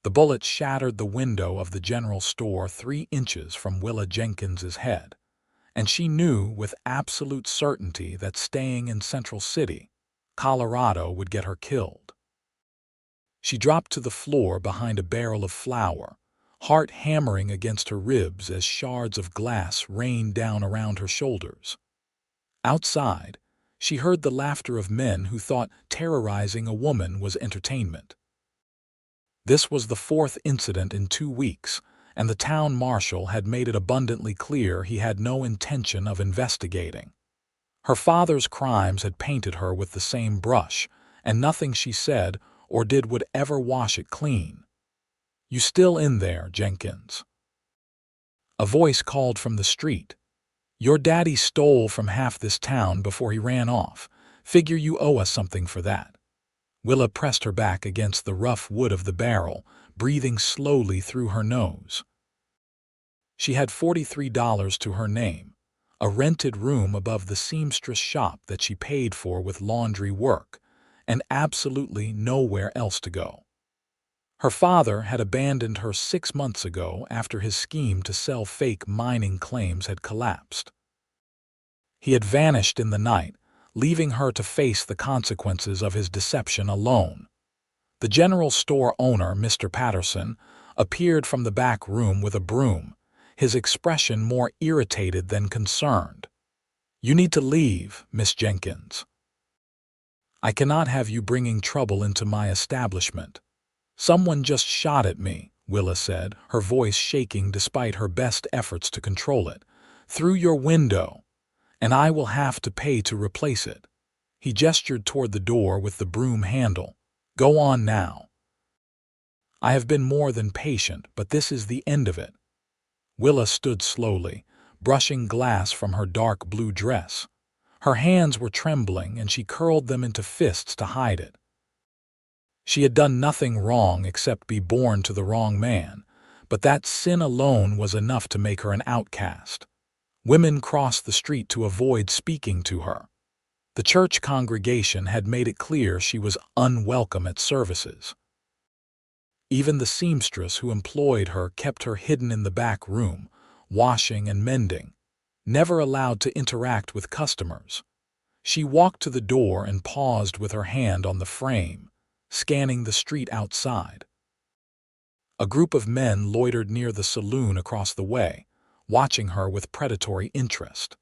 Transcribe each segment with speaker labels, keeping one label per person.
Speaker 1: The bullet shattered the window of the general store 3 inches from Willa Jenkins's head, and she knew with absolute certainty that staying in Central City, Colorado, would get her killed. She dropped to the floor behind a barrel of flour, heart hammering against her ribs as shards of glass rained down around her shoulders. Outside, she heard the laughter of men who thought terrorizing a woman was entertainment. This was the 4th incident in 2 weeks, and the town marshal had made it abundantly clear he had no intention of investigating. Her father's crimes had painted her with the same brush, and nothing she said or did would ever wash it clean. "You still in there, Jenkins?" A voice called from the street. "Your daddy stole from half this town before he ran off. Figure you owe us something for that." Willa pressed her back against the rough wood of the barrel, breathing slowly through her nose. She had $43 to her name, a rented room above the seamstress shop that she paid for with laundry work, and absolutely nowhere else to go. Her father had abandoned her 6 months ago after his scheme to sell fake mining claims had collapsed. He had vanished in the night, leaving her to face the consequences of his deception alone. The general store owner, Mr. Patterson, appeared from the back room with a broom, his expression more irritated than concerned. "You need to leave, Miss Jenkins. I cannot have you bringing trouble into my establishment." "Someone just shot at me," Willa said, her voice shaking despite her best efforts to control it, "through your window, and I will have to pay to replace it." He gestured toward the door with the broom handle. "Go on now." "I have been more than patient, but this is the end of it." Willa stood slowly, brushing glass from her dark blue dress. Her hands were trembling, and she curled them into fists to hide it. She had done nothing wrong except be born to the wrong man, but that sin alone was enough to make her an outcast. Women crossed the street to avoid speaking to her. The church congregation had made it clear she was unwelcome at services. Even the seamstress who employed her kept her hidden in the back room, washing and mending, never allowed to interact with customers. She walked to the door and paused with her hand on the frame, scanning the street outside. A group of men loitered near the saloon across the way, watching her with predatory interest.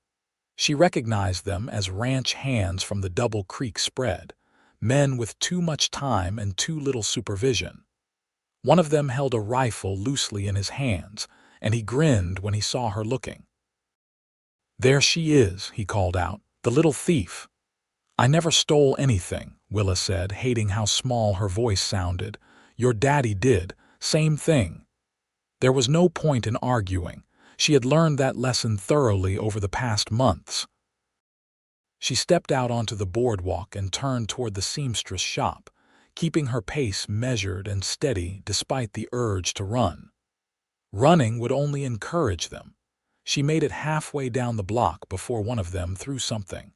Speaker 1: She recognized them as ranch hands from the Double Creek spread, men with too much time and too little supervision. One of them held a rifle loosely in his hands, and he grinned when he saw her looking. "There she is," he called out, "the little thief." "I never stole anything," Willa said, hating how small her voice sounded. "Your daddy did. Same thing." There was no point in arguing. She had learned that lesson thoroughly over the past months. She stepped out onto the boardwalk and turned toward the seamstress shop, keeping her pace measured and steady despite the urge to run. Running would only encourage them. She made it halfway down the block before one of them threw something.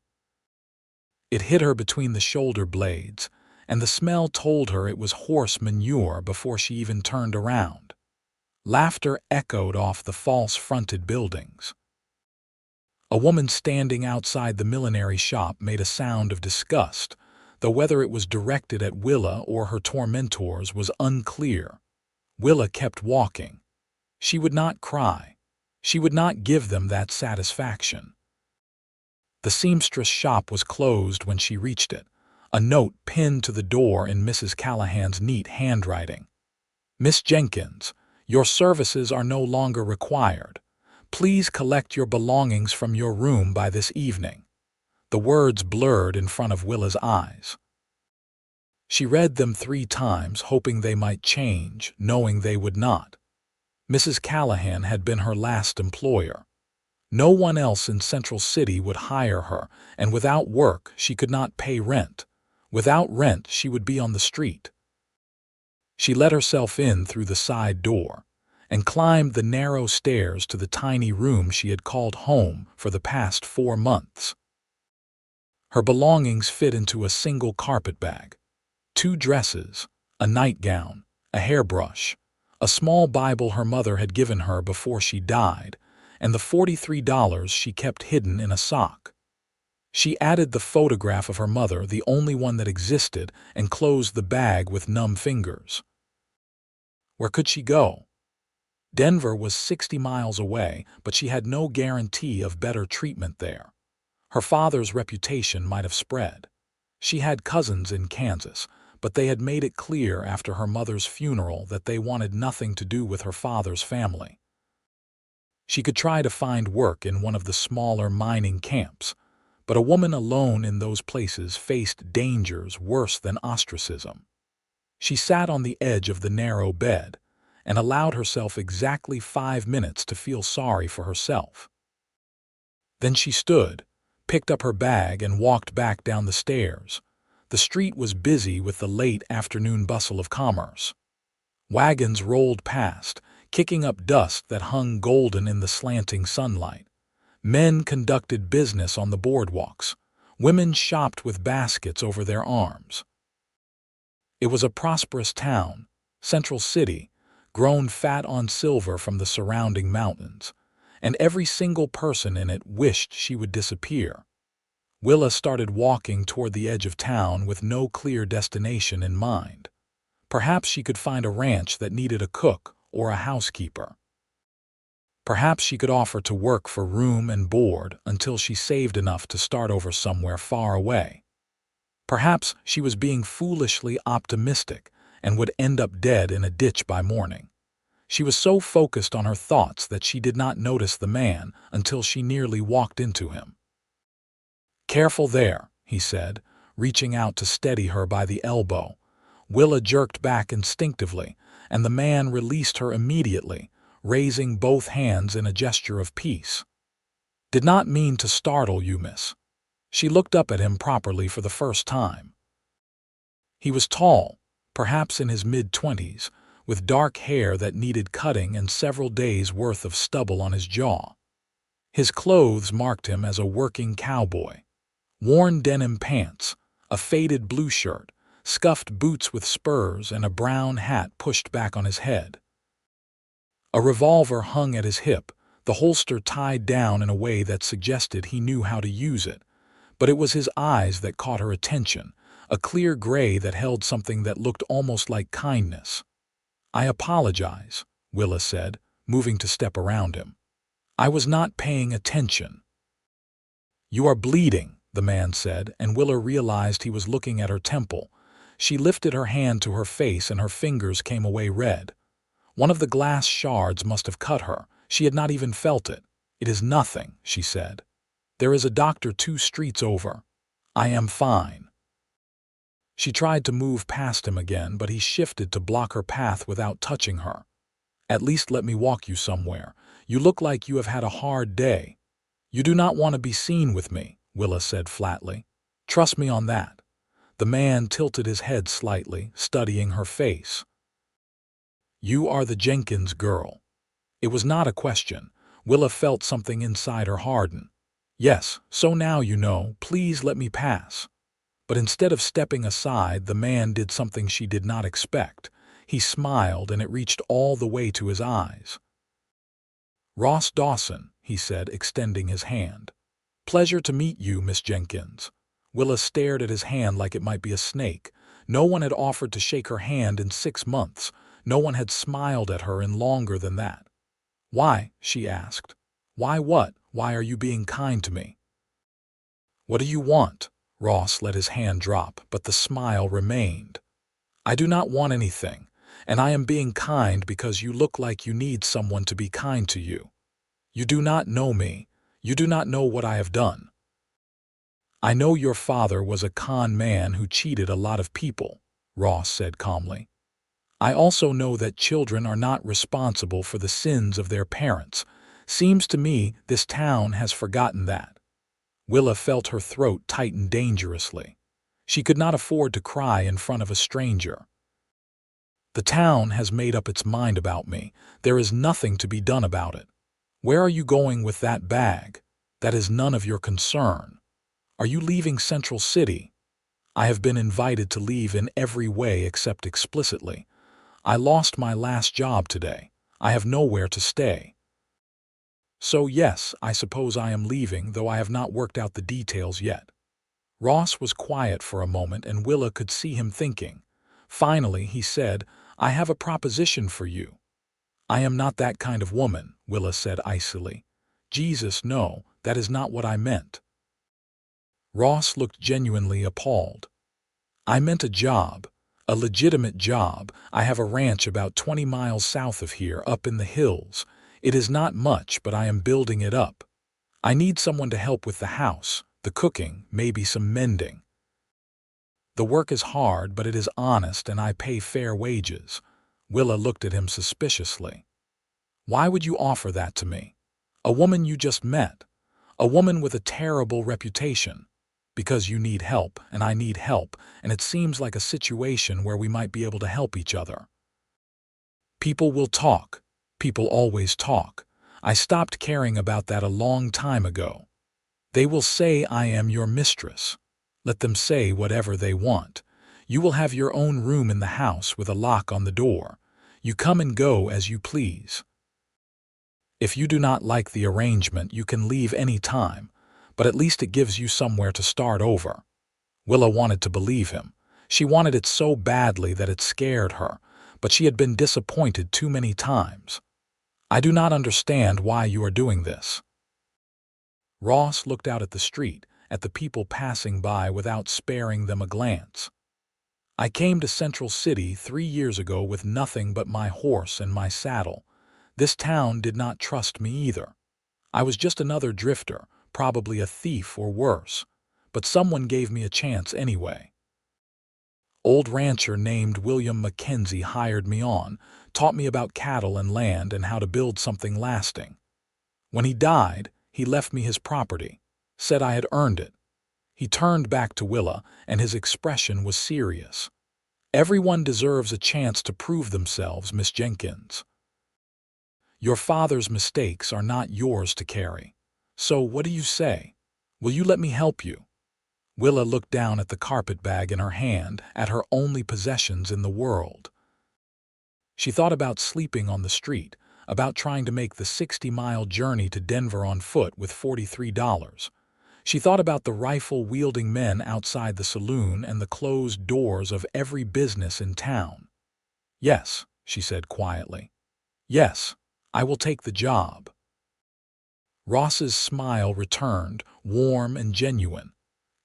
Speaker 1: It hit her between the shoulder blades, and the smell told her it was horse manure before she even turned around. Laughter echoed off the false-fronted buildings. A woman standing outside the millinery shop made a sound of disgust, though whether it was directed at Willa or her tormentors was unclear. Willa kept walking. She would not cry. She would not give them that satisfaction. The seamstress shop was closed when she reached it, a note pinned to the door in Mrs. Callahan's neat handwriting. "Miss Jenkins, your services are no longer required. Please collect your belongings from your room by this evening." The words blurred in front of Willa's eyes. She read them 3 times, hoping they might change, knowing they would not. Mrs. Callahan had been her last employer. No one else in Central City would hire her, and without work she could not pay rent. Without rent she would be on the street. She let herself in through the side door and climbed the narrow stairs to the tiny room she had called home for the past 4 months. Her belongings fit into a single carpet bag: 2 dresses, a nightgown, a hairbrush, a small Bible her mother had given her before she died, and the $43 she kept hidden in a sock. She added the photograph of her mother, the only one that existed, and closed the bag with numb fingers. Where could she go? Denver was 60 miles away, but she had no guarantee of better treatment there. Her father's reputation might have spread. She had cousins in Kansas, but they had made it clear after her mother's funeral that they wanted nothing to do with her father's family. She could try to find work in one of the smaller mining camps, but a woman alone in those places faced dangers worse than ostracism. She sat on the edge of the narrow bed and allowed herself exactly 5 minutes to feel sorry for herself. Then she stood, picked up her bag, and walked back down the stairs. The street was busy with the late afternoon bustle of commerce. Wagons rolled past, kicking up dust that hung golden in the slanting sunlight. Men conducted business on the boardwalks. Women shopped with baskets over their arms. It was a prosperous town, Central City, grown fat on silver from the surrounding mountains, and every single person in it wished she would disappear. Willa started walking toward the edge of town with no clear destination in mind. Perhaps she could find a ranch that needed a cook or a housekeeper. Perhaps she could offer to work for room and board until she saved enough to start over somewhere far away. Perhaps she was being foolishly optimistic and would end up dead in a ditch by morning. She was so focused on her thoughts that she did not notice the man until she nearly walked into him. "Careful there," he said, reaching out to steady her by the elbow. Willa jerked back instinctively, and the man released her immediately, raising both hands in a gesture of peace. "Did not mean to startle you, miss." She looked up at him properly for the first time. He was tall, perhaps in his mid-20s, with dark hair that needed cutting and several days' worth of stubble on his jaw. His clothes marked him as a working cowboy. Worn denim pants, a faded blue shirt, scuffed boots with spurs, and a brown hat pushed back on his head. A revolver hung at his hip, the holster tied down in a way that suggested he knew how to use it. But it was his eyes that caught her attention, a clear gray that held something that looked almost like kindness. "I apologize," Willa said, moving to step around him. "I was not paying attention." "You are bleeding," the man said, and Willa realized he was looking at her temple. She lifted her hand to her face and her fingers came away red. One of the glass shards must have cut her. She had not even felt it. "It is nothing," she said. "There is a doctor 2 streets over. I am fine." She tried to move past him again, but he shifted to block her path without touching her. "At least let me walk you somewhere. You look like you have had a hard day." "You do not want to be seen with me," Willa said flatly. "Trust me on that." The man tilted his head slightly, studying her face. "You are the Jenkins girl." It was not a question. Willa felt something inside her harden. "Yes, so now you know. Please let me pass." But instead of stepping aside, the man did something she did not expect. He smiled, and it reached all the way to his eyes. "Ross Dawson," he said, extending his hand. "Pleasure to meet you, Miss Jenkins." Willa stared at his hand like it might be a snake. No one had offered to shake her hand in 6 months. No one had smiled at her in longer than that. "Why?" she asked. "Why what? Why are you being kind to me?" "What do you want?" Ross let his hand drop, but the smile remained. "I do not want anything, and I am being kind because you look like you need someone to be kind to you. You do not know me. You do not know what I have done." "I know your father was a con man who cheated a lot of people," Ross said calmly. "I also know that children are not responsible for the sins of their parents. Seems to me this town has forgotten that." Willa felt her throat tighten dangerously. She could not afford to cry in front of a stranger. "The town has made up its mind about me. There is nothing to be done about it. Where are you going with that bag? That is none of your concern. Are you leaving Central City?" "I have been invited to leave in every way except explicitly. I lost my last job today. I have nowhere to stay. So yes, I suppose I am leaving, though I have not worked out the details yet. Ross was quiet for a moment, and Willa could see him thinking. Finally, he said, I have a proposition for you. I am not that kind of woman, Willa said icily. Jesus, no, that is not what I meant. Ross looked genuinely appalled. I meant a job, a legitimate job. I have a ranch about 20 miles south of here, up in the hills. It is not much, but I am building it up. I need someone to help with the house, the cooking, maybe some mending. The work is hard, but it is honest, and I pay fair wages. Willa looked at him suspiciously. Why would you offer that to me? A woman you just met. A woman with a terrible reputation. Because you need help, and I need help, and it seems like a situation where we might be able to help each other. People will talk. People always talk. I stopped caring about that a long time ago. They will say I am your mistress. Let them say whatever they want. You will have your own room in the house with a lock on the door. You come and go as you please. If you do not like the arrangement, you can leave any time, but at least it gives you somewhere to start over. Willa wanted to believe him. She wanted it so badly that it scared her, but she had been disappointed too many times. I do not understand why you are doing this. Ross looked out at the street, at the people passing by without sparing them a glance. I came to Central City 3 years ago with nothing but my horse and my saddle. This town did not trust me either. I was just another drifter, probably a thief or worse, but someone gave me a chance anyway. Old rancher named William Mackenzie hired me on, taught me about cattle and land and how to build something lasting. When he died, he left me his property, said I had earned it. He turned back to Willa, and his expression was serious. Everyone deserves a chance to prove themselves, Miss Jenkins. Your father's mistakes are not yours to carry. So what do you say? Will you let me help you? Willa looked down at the carpetbag in her hand, at her only possessions in the world. She thought about sleeping on the street, about trying to make the 60-mile journey to Denver on foot with $43. She thought about the rifle-wielding men outside the saloon and the closed doors of every business in town. Yes, she said quietly. Yes, I will take the job. Ross's smile returned, warm and genuine.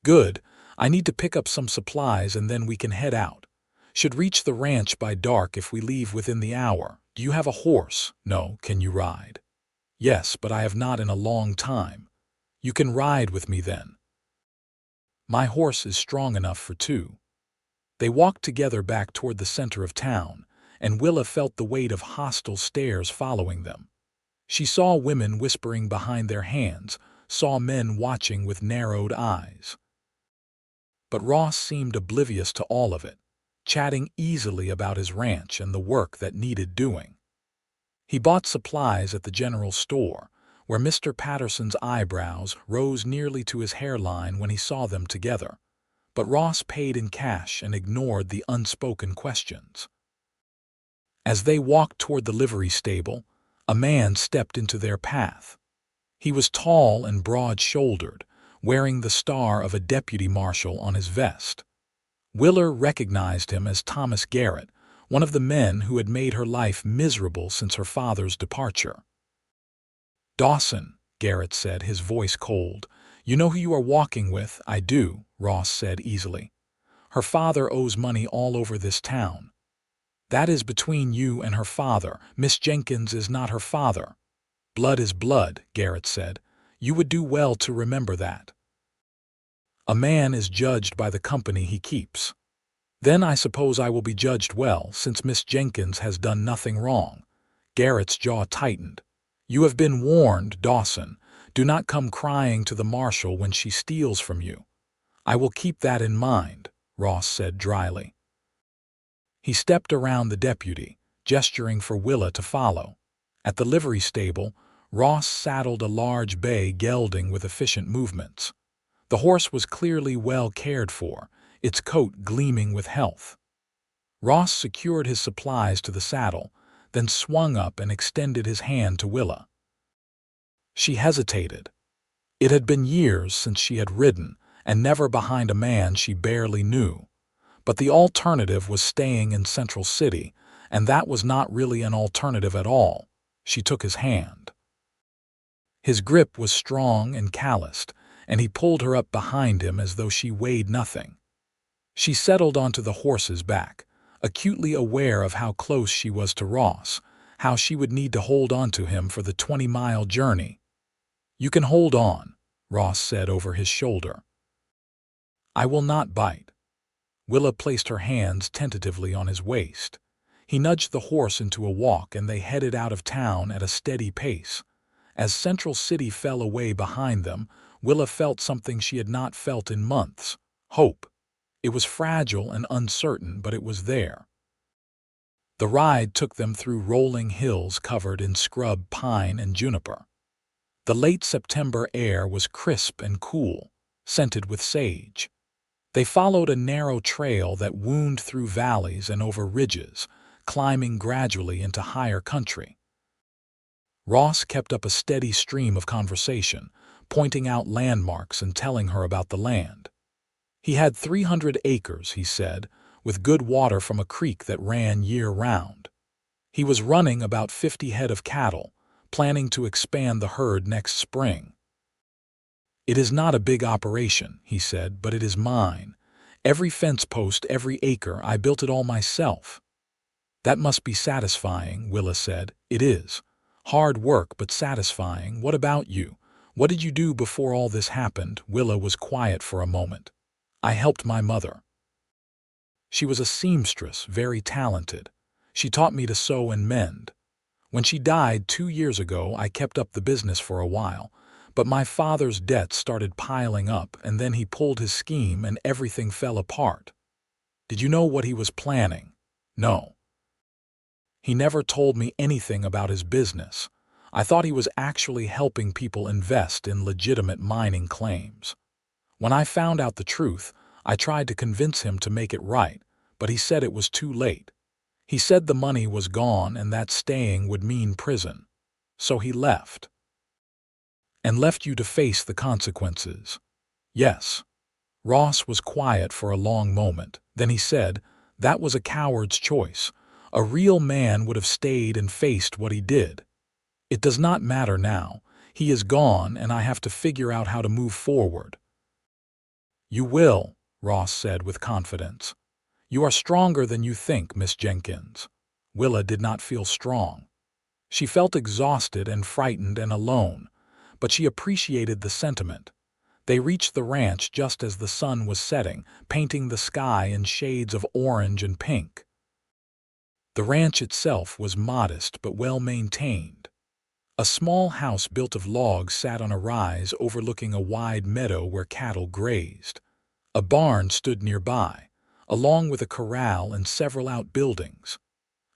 Speaker 1: Good. I need to pick up some supplies and then we can head out. Should reach the ranch by dark if we leave within the hour. Do you have a horse? No. Can you ride? Yes, but I have not in a long time. You can ride with me then. My horse is strong enough for 2. They walked together back toward the center of town, and Willa felt the weight of hostile stares following them. She saw women whispering behind their hands, saw men watching with narrowed eyes. But Ross seemed oblivious to all of it, chatting easily about his ranch and the work that needed doing. He bought supplies at the general store, where Mr. Patterson's eyebrows rose nearly to his hairline when he saw them together, but Ross paid in cash and ignored the unspoken questions. As they walked toward the livery stable, a man stepped into their path. He was tall and broad-shouldered, wearing the star of a deputy marshal on his vest. Willa recognized him as Thomas Garrett, one of the men who had made her life miserable since her father's departure. Dawson, Garrett said, his voice cold. You know who you are walking with? I do, Ross said easily. Her father owes money all over this town. That is between you and her father. Miss Jenkins is not her father. Blood is blood, Garrett said. You would do well to remember that. A man is judged by the company he keeps. Then I suppose I will be judged well, since Miss Jenkins has done nothing wrong. Garrett's jaw tightened. You have been warned, Dawson. Do not come crying to the marshal when she steals from you. I will keep that in mind, Ross said dryly. He stepped around the deputy, gesturing for Willa to follow. At the livery stable, Ross saddled a large bay gelding with efficient movements. The horse was clearly well cared for, its coat gleaming with health. Ross secured his supplies to the saddle, then swung up and extended his hand to Willa. She hesitated. It had been years since she had ridden, and never behind a man she barely knew. But the alternative was staying in Central City, and that was not really an alternative at all. She took his hand. His grip was strong and calloused, and he pulled her up behind him as though she weighed nothing. She settled onto the horse's back, acutely aware of how close she was to Ross, how she would need to hold on to him for the 20-mile journey. "You can hold on," Ross said over his shoulder. "I will not bite." Willa placed her hands tentatively on his waist. He nudged the horse into a walk, and they headed out of town at a steady pace. As Central City fell away behind them, Willa felt something she had not felt in months: hope. It was fragile and uncertain, but it was there. The ride took them through rolling hills covered in scrub pine and juniper. The late September air was crisp and cool, scented with sage. They followed a narrow trail that wound through valleys and over ridges, climbing gradually into higher country. Ross kept up a steady stream of conversation, pointing out landmarks and telling her about the land. He had 300 acres, he said, with good water from a creek that ran year-round. He was running about 50 head of cattle, planning to expand the herd next spring. "It is not a big operation," he said, "but it is mine. Every fence post, every acre, I built it all myself." "That must be satisfying," Willa said. "It is. Hard work, but satisfying. What about you? What did you do before all this happened?" Willa was quiet for a moment. "I helped my mother. She was a seamstress, very talented. She taught me to sew and mend. When she died 2 years ago, I kept up the business for a while, but my father's debts started piling up, and then he pulled his scheme and everything fell apart." "Did you know what he was planning?" "No. He never told me anything about his business. I thought he was actually helping people invest in legitimate mining claims. When I found out the truth, I tried to convince him to make it right, but he said it was too late. He said the money was gone and that staying would mean prison. So he left." "And left you to face the consequences?" "Yes." Ross was quiet for a long moment. Then he said, "That was a coward's choice. A real man would have stayed and faced what he did. It does not matter now. He is gone, and I have to figure out how to move forward." "You will," Ross said with confidence. "You are stronger than you think, Miss Jenkins." Willa did not feel strong. She felt exhausted and frightened and alone, but she appreciated the sentiment. They reached the ranch just as the sun was setting, painting the sky in shades of orange and pink. The ranch itself was modest but well-maintained. A small house built of logs sat on a rise overlooking a wide meadow where cattle grazed. A barn stood nearby, along with a corral and several outbuildings.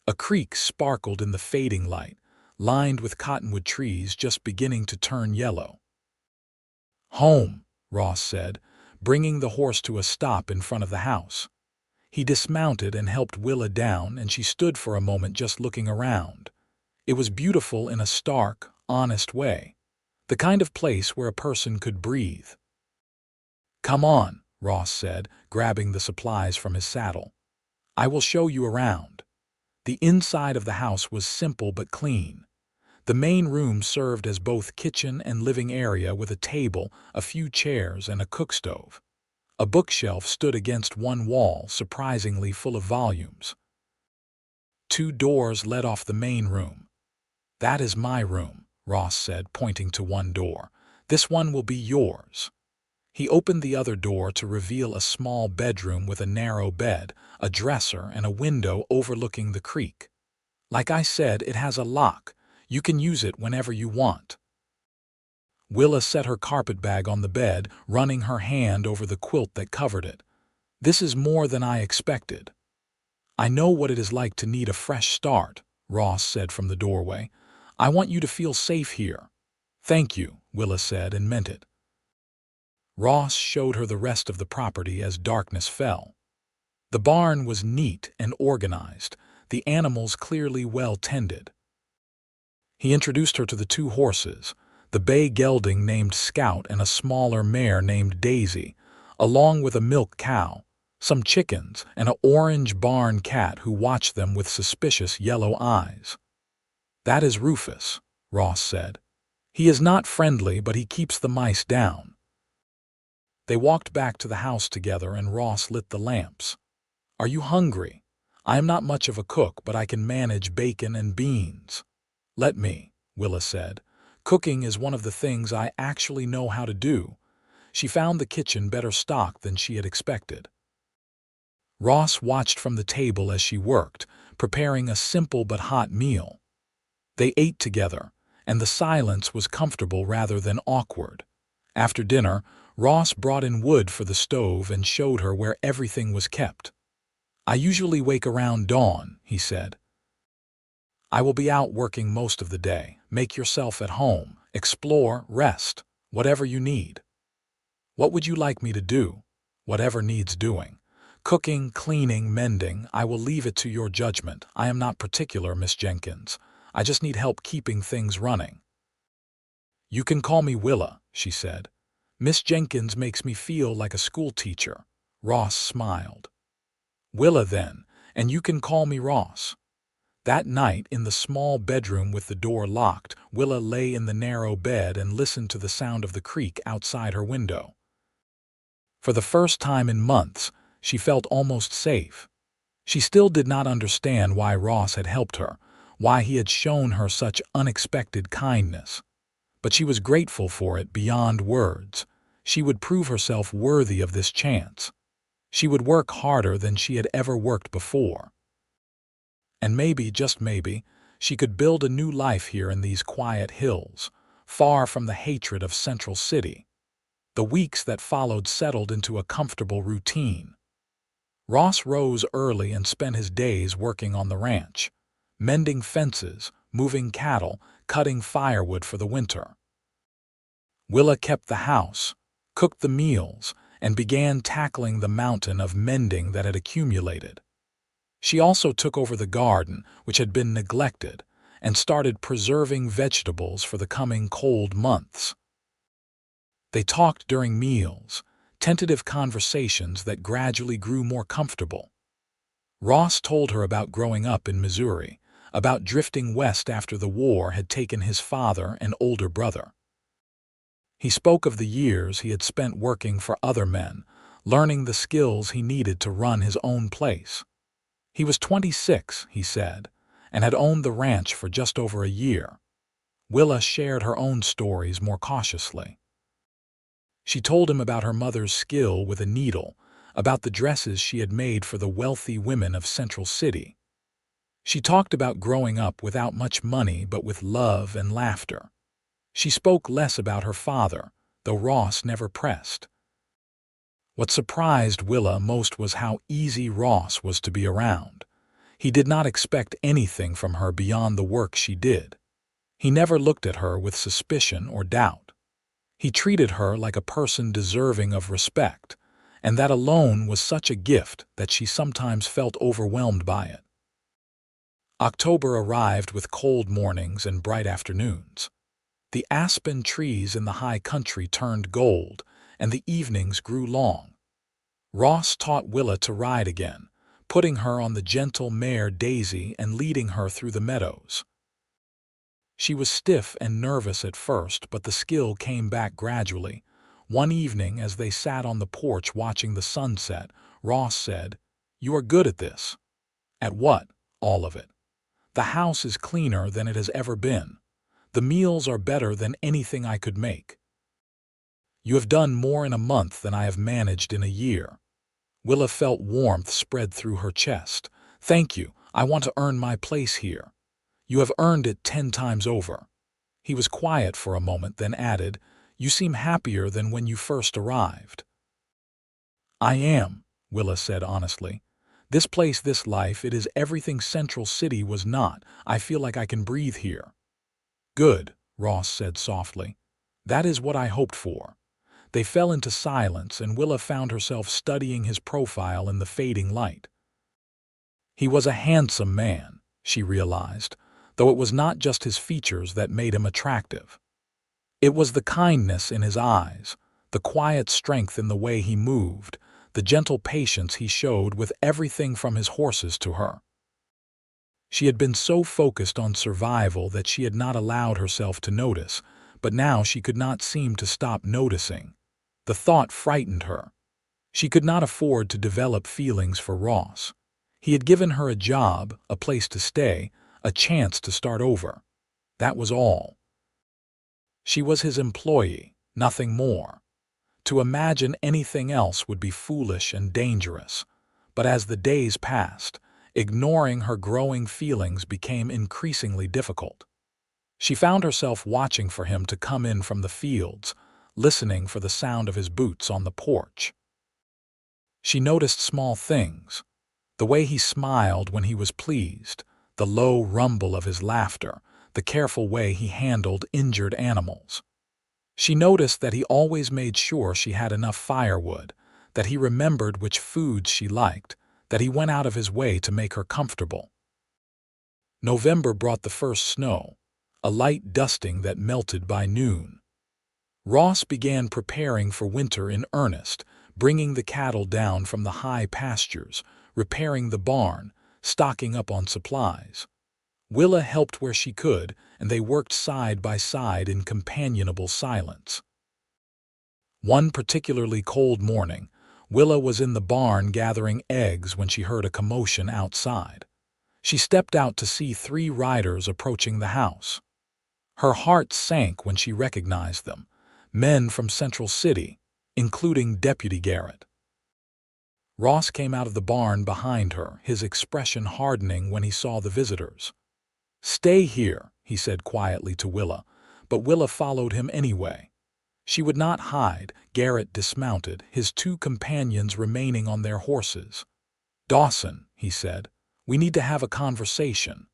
Speaker 1: A creek sparkled in the fading light, lined with cottonwood trees just beginning to turn yellow. "Home," Ross said, bringing the horse to a stop in front of the house. He dismounted and helped Willa down, and she stood for a moment just looking around. It was beautiful in a stark, honest way, the kind of place where a person could breathe. "Come on," Ross said, grabbing the supplies from his saddle. "I will show you around." The inside of the house was simple but clean. The main room served as both kitchen and living area, with a table, a few chairs, and a cookstove. A bookshelf stood against one wall, surprisingly full of volumes. 2 doors led off the main room. "That is my room," Ross said, pointing to one door. "This one will be yours." He opened the other door to reveal a small bedroom with a narrow bed, a dresser, and a window overlooking the creek. "Like I said, it has a lock. You can use it whenever you want." Willa set her carpetbag on the bed, running her hand over the quilt that covered it. "This is more than I expected." "I know what it is like to need a fresh start," Ross said from the doorway. "I want you to feel safe here." "Thank you," Willa said, and meant it. Ross showed her the rest of the property as darkness fell. The barn was neat and organized, the animals clearly well tended. He introduced her to the two horses, the bay gelding named Scout and a smaller mare named Daisy, along with a milk cow, some chickens, and an orange barn cat who watched them with suspicious yellow eyes. "That is Rufus," Ross said. "He is not friendly, but he keeps the mice down." They walked back to the house together and Ross lit the lamps. "Are you hungry? I am not much of a cook, but I can manage bacon and beans." "Let me," Willa said. "Cooking is one of the things I actually know how to do." She found the kitchen better stocked than she had expected. Ross watched from the table as she worked, preparing a simple but hot meal. They ate together, and the silence was comfortable rather than awkward. After dinner, Ross brought in wood for the stove and showed her where everything was kept. "I usually wake around dawn," he said. "I will be out working most of the day. Make yourself at home, explore, rest, whatever you need." "What would you like me to do?" "Whatever needs doing. Cooking, cleaning, mending, I will leave it to your judgment. I am not particular, Miss Jenkins. I just need help keeping things running." "You can call me Willa," she said. "Miss Jenkins makes me feel like a school teacher." Ross smiled. "Willa then, and you can call me Ross." That night, in the small bedroom with the door locked, Willa lay in the narrow bed and listened to the sound of the creek outside her window. For the first time in months, she felt almost safe. She still did not understand why Ross had helped her, why he had shown her such unexpected kindness. But she was grateful for it beyond words. She would prove herself worthy of this chance. She would work harder than she had ever worked before. And maybe, just maybe, she could build a new life here in these quiet hills, far from the hatred of Central City. The weeks that followed settled into a comfortable routine. Ross rose early and spent his days working on the ranch, mending fences, moving cattle, cutting firewood for the winter. Willa kept the house, cooked the meals, and began tackling the mountain of mending that had accumulated. She also took over the garden, which had been neglected, and started preserving vegetables for the coming cold months. They talked during meals, tentative conversations that gradually grew more comfortable. Ross told her about growing up in Missouri, about drifting west after the war had taken his father and older brother. He spoke of the years he had spent working for other men, learning the skills he needed to run his own place. He was 26, he said, and had owned the ranch for just over a year. Willa shared her own stories more cautiously. She told him about her mother's skill with a needle, about the dresses she had made for the wealthy women of Central City. She talked about growing up without much money but with love and laughter. She spoke less about her father, though Ross never pressed. What surprised Willa most was how easy Ross was to be around. He did not expect anything from her beyond the work she did. He never looked at her with suspicion or doubt. He treated her like a person deserving of respect, and that alone was such a gift that she sometimes felt overwhelmed by it. October arrived with cold mornings and bright afternoons. The aspen trees in the high country turned gold, and the evenings grew long. Ross taught Willa to ride again, putting her on the gentle mare Daisy and leading her through the meadows. She was stiff and nervous at first, but the skill came back gradually. One evening, as they sat on the porch watching the sunset, Ross said, "You are good at this." "At what?" "All of it. The house is cleaner than it has ever been. The meals are better than anything I could make. You have done more in a month than I have managed in a year." Willa felt warmth spread through her chest. "Thank you. I want to earn my place here." "You have earned it 10 times over." He was quiet for a moment, then added, "You seem happier than when you first arrived." "I am," Willa said honestly. "This place, this life, it is everything Central City was not. I feel like I can breathe here." "Good," Ross said softly. "That is what I hoped for. They fell into silence, and Willa found herself studying his profile in the fading light. He was a handsome man, she realized, though it was not just his features that made him attractive. It was the kindness in his eyes, the quiet strength in the way he moved, the gentle patience he showed with everything from his horses to her. She had been so focused on survival that she had not allowed herself to notice, but now she could not seem to stop noticing. The thought frightened her. She could not afford to develop feelings for Ross. He had given her a job, a place to stay, a chance to start over. That was all. She was his employee, nothing more. To imagine anything else would be foolish and dangerous. But as the days passed, ignoring her growing feelings became increasingly difficult. She found herself watching for him to come in from the fields, listening for the sound of his boots on the porch. She noticed small things: the way he smiled when he was pleased, the low rumble of his laughter, the careful way he handled injured animals. She noticed that he always made sure she had enough firewood, that he remembered which foods she liked, that he went out of his way to make her comfortable. November brought the first snow, a light dusting that melted by noon. Ross began preparing for winter in earnest, bringing the cattle down from the high pastures, repairing the barn, stocking up on supplies. Willa helped where she could, and they worked side by side in companionable silence. One particularly cold morning, Willa was in the barn gathering eggs when she heard a commotion outside. She stepped out to see 3 riders approaching the house. Her heart sank when she recognized them, men from Central City, including Deputy Garrett. Ross came out of the barn behind her, his expression hardening when he saw the visitors. "Stay here," he said quietly to Willa, but Willa followed him anyway. She would not hide. Garrett dismounted, his 2 companions remaining on their horses. "Dawson," he said, "we need to have a conversation."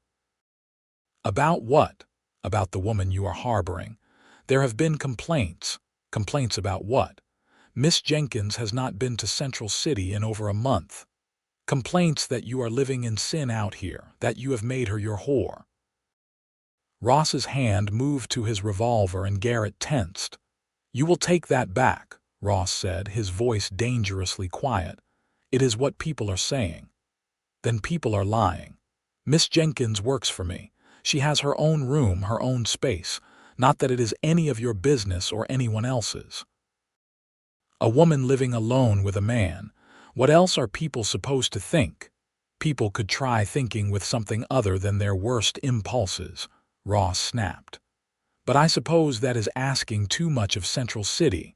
Speaker 1: "About what?" "About the woman you are harboring. There have been complaints." "Complaints about what?" "Miss Jenkins has not been to Central City in over a month. Complaints that you are living in sin out here, that you have made her your whore." Ross's hand moved to his revolver and Garrett tensed. "You will take that back," Ross said, his voice dangerously quiet. "It is what people are saying." "Then people are lying. Miss Jenkins works for me. She has her own room, her own space. Not that it is any of your business or anyone else's." A woman living alone with a man. What else are people supposed to think? People could try thinking with something other than their worst impulses, Ross snapped. "But I suppose that is asking too much of Central City."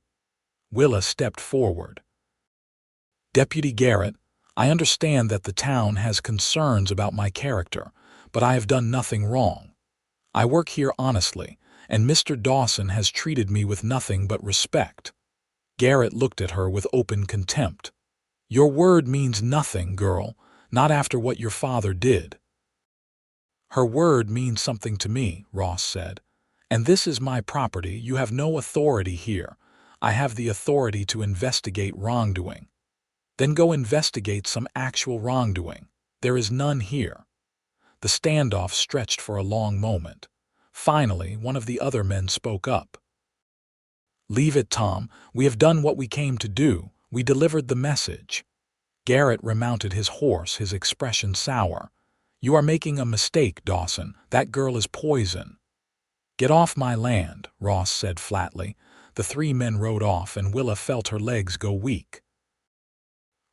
Speaker 1: Willa stepped forward. "Deputy Garrett, I understand that the town has concerns about my character, but I have done nothing wrong. I work here honestly, and Mr. Dawson has treated me with nothing but respect." Garrett looked at her with open contempt. "Your word means nothing, girl, not after what your father did." "Her word means something to me," Ross said. "And this is my property. You have no authority here. I have the authority to investigate wrongdoing." "Then go investigate some actual wrongdoing. There is none here." The standoff stretched for a long moment. Finally, one of the other men spoke up. "Leave it, Tom. We have done what we came to do. We delivered the message." Garrett remounted his horse, his expression sour. "You are making a mistake, Dawson. That girl is poison." "Get off my land," Ross said flatly. The 3 men rode off, and Willa felt her legs go weak.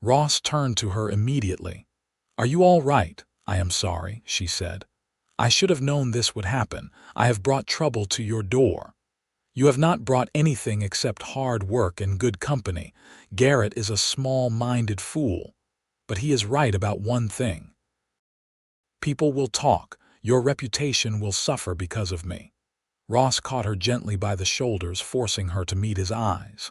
Speaker 1: Ross turned to her immediately. "Are you all right?" "I am sorry," she said. "I should have known this would happen. I have brought trouble to your door." "You have not brought anything except hard work and good company. Garrett is a small-minded fool. But he is right about one thing. People will talk. Your reputation will suffer because of me." Ross caught her gently by the shoulders, forcing her to meet his eyes.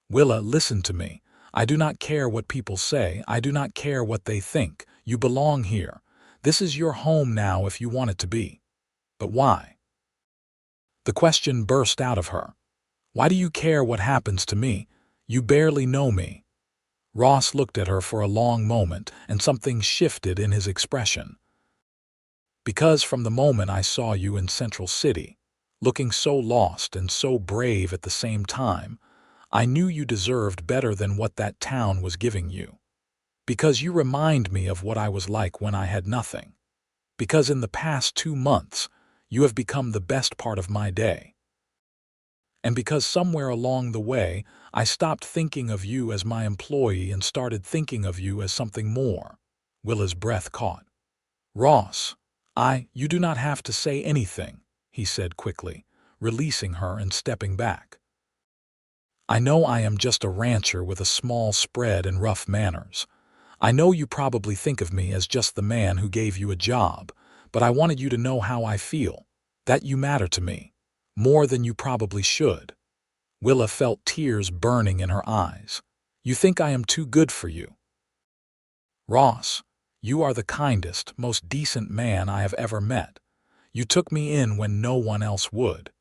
Speaker 1: "Willa, listen to me. I do not care what people say. I do not care what they think. You belong here. This is your home now if you want it to be." "But why?" The question burst out of her. Why do you care what happens to me? You barely know me." Ross looked at her for a long moment, and something shifted in his expression. "Because from the moment I saw you in Central City, looking so lost and so brave at the same time, I knew you deserved better than what that town was giving you. Because you remind me of what I was like when I had nothing. Because in the past 2 months, you have become the best part of my day. And because somewhere along the way, I stopped thinking of you as my employee and started thinking of you as something more." Willa's breath caught. "Ross, you do not have to say anything," he said quickly, releasing her and stepping back. "I know I am just a rancher with a small spread and rough manners. I know you probably think of me as just the man who gave you a job, but I wanted you to know how I feel, that you matter to me, more than you probably should." Willa felt tears burning in her eyes. "You think I am too good for you?" "Ross, you are the kindest, most decent man I have ever met. You took me in when no one else would.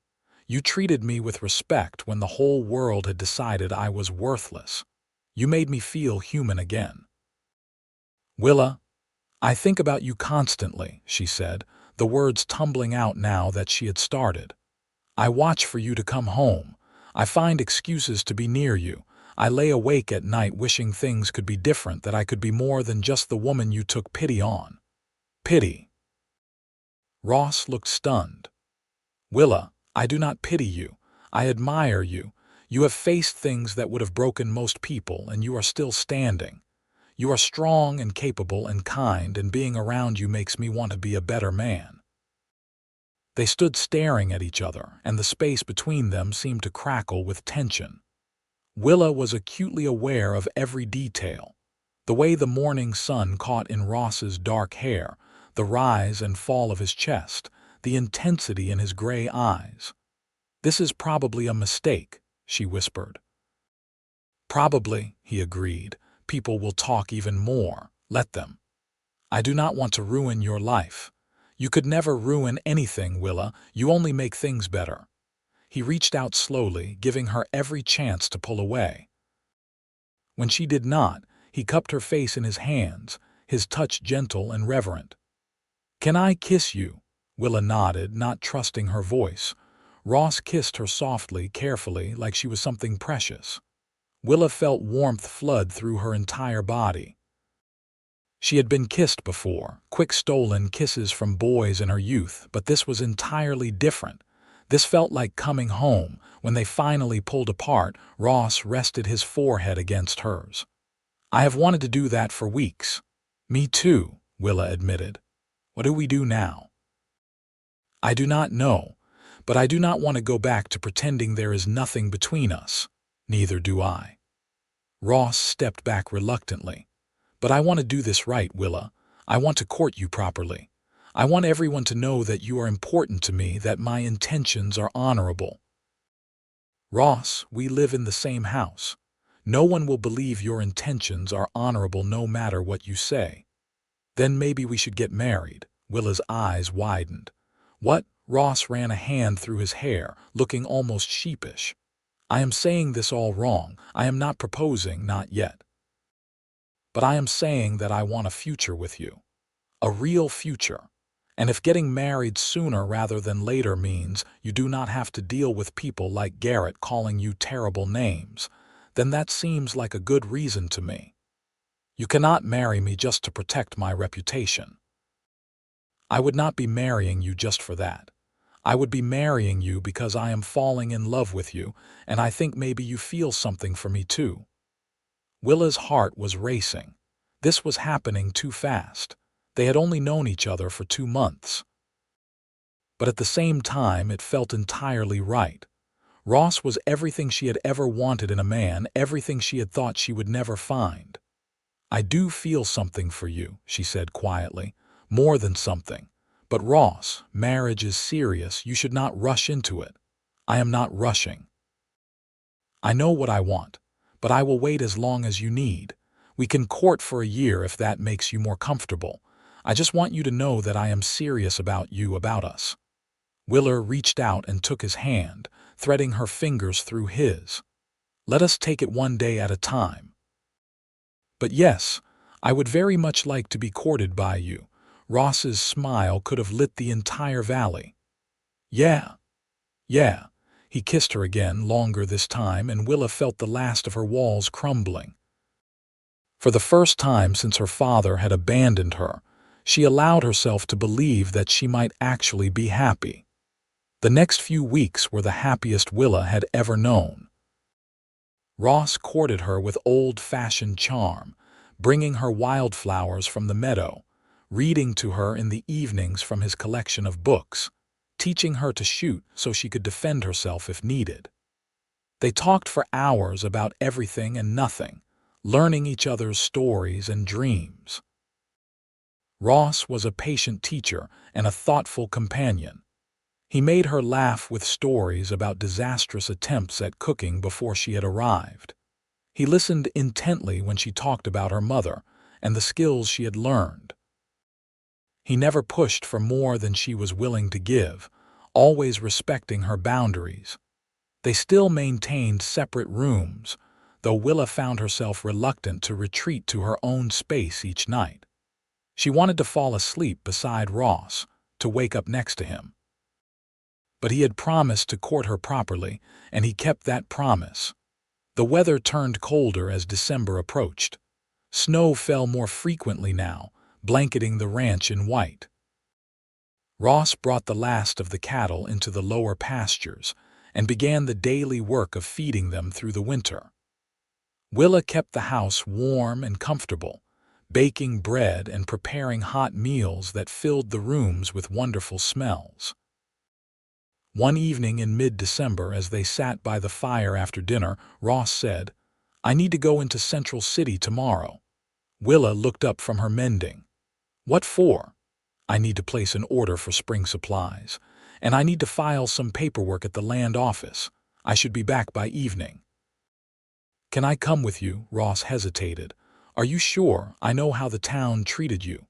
Speaker 1: You treated me with respect when the whole world had decided I was worthless. You made me feel human again." "Willa, I think about you constantly," she said, the words tumbling out now that she had started. "I watch for you to come home. I find excuses to be near you. I lay awake at night wishing things could be different, that I could be more than just the woman you took pity on." "Pity?" Ross looked stunned. "Willa, I do not pity you. I admire you. You have faced things that would have broken most people, and you are still standing. You are strong and capable and kind, and being around you makes me want to be a better man." They stood staring at each other, and the space between them seemed to crackle with tension. Willa was acutely aware of every detail. The way the morning sun caught in Ross's dark hair, the rise and fall of his chest, the intensity in his gray eyes. "This is probably a mistake," she whispered. "Probably," he agreed. "People will talk even more. Let them. I do not want to ruin your life. You could never ruin anything, Willa. You only make things better." He reached out slowly, giving her every chance to pull away. When she did not, he cupped her face in his hands, his touch gentle and reverent. "Can I kiss you?" Willa nodded, not trusting her voice. Ross kissed her softly, carefully, like she was something precious. Willa felt warmth flood through her entire body. She had been kissed before, quick stolen kisses from boys in her youth, but this was entirely different. This felt like coming home. When they finally pulled apart, Ross rested his forehead against hers. "I have wanted to do that for weeks." "Me too," Willa admitted. "What do we do now?" "I do not know, but I do not want to go back to pretending there is nothing between us." "Neither do I." Ross stepped back reluctantly. "But I want to do this right, Willa. I want to court you properly. I want everyone to know that you are important to me, that my intentions are honorable." "Ross, we live in the same house. No one will believe your intentions are honorable no matter what you say." "Then maybe we should get married." Willa's eyes widened. "What?" Ross ran a hand through his hair, looking almost sheepish. "I am saying this all wrong. I am not proposing, not yet. But I am saying that I want a future with you. A real future. And if getting married sooner rather than later means you do not have to deal with people like Garrett calling you terrible names, then that seems like a good reason to me. You cannot marry me just to protect my reputation. I would not be marrying you just for that. I would be marrying you because I am falling in love with you, and I think maybe you feel something for me too." Willa's heart was racing. This was happening too fast. They had only known each other for 2 months. But at the same time, it felt entirely right. Ross was everything she had ever wanted in a man, everything she had thought she would never find. "I do feel something for you," she said quietly. "More than something. But Ross, marriage is serious. You should not rush into it." "I am not rushing. I know what I want, but I will wait as long as you need. We can court for a year if that makes you more comfortable. I just want you to know that I am serious about you, about us." Willa reached out and took his hand, threading her fingers through his. "Let us take it one day at a time." "But yes, I would very much like to be courted by you." Ross's smile could have lit the entire valley. "Yeah, yeah." He kissed her again, longer this time, and Willa felt the last of her walls crumbling. For the first time since her father had abandoned her, she allowed herself to believe that she might actually be happy. The next few weeks were the happiest Willa had ever known. Ross courted her with old-fashioned charm, bringing her wildflowers from the meadow, reading to her in the evenings from his collection of books, teaching her to shoot so she could defend herself if needed. They talked for hours about everything and nothing, learning each other's stories and dreams. Ross was a patient teacher and a thoughtful companion. He made her laugh with stories about disastrous attempts at cooking before she had arrived. He listened intently when she talked about her mother and the skills she had learned. He never pushed for more than she was willing to give, always respecting her boundaries. They still maintained separate rooms, though Willa found herself reluctant to retreat to her own space each night. She wanted to fall asleep beside Ross, to wake up next to him. But he had promised to court her properly, and he kept that promise. The weather turned colder as December approached. Snow fell more frequently now, blanketing the ranch in white. Ross brought the last of the cattle into the lower pastures and began the daily work of feeding them through the winter. Willa kept the house warm and comfortable, baking bread and preparing hot meals that filled the rooms with wonderful smells. One evening in mid-December, as they sat by the fire after dinner, Ross said, "I need to go into Central City tomorrow." Willa looked up from her mending. "What for?" "I need to place an order for spring supplies, and I need to file some paperwork at the land office. I should be back by evening." "Can I come with you?" Ross hesitated. "Are you sure? I know how the town treated you."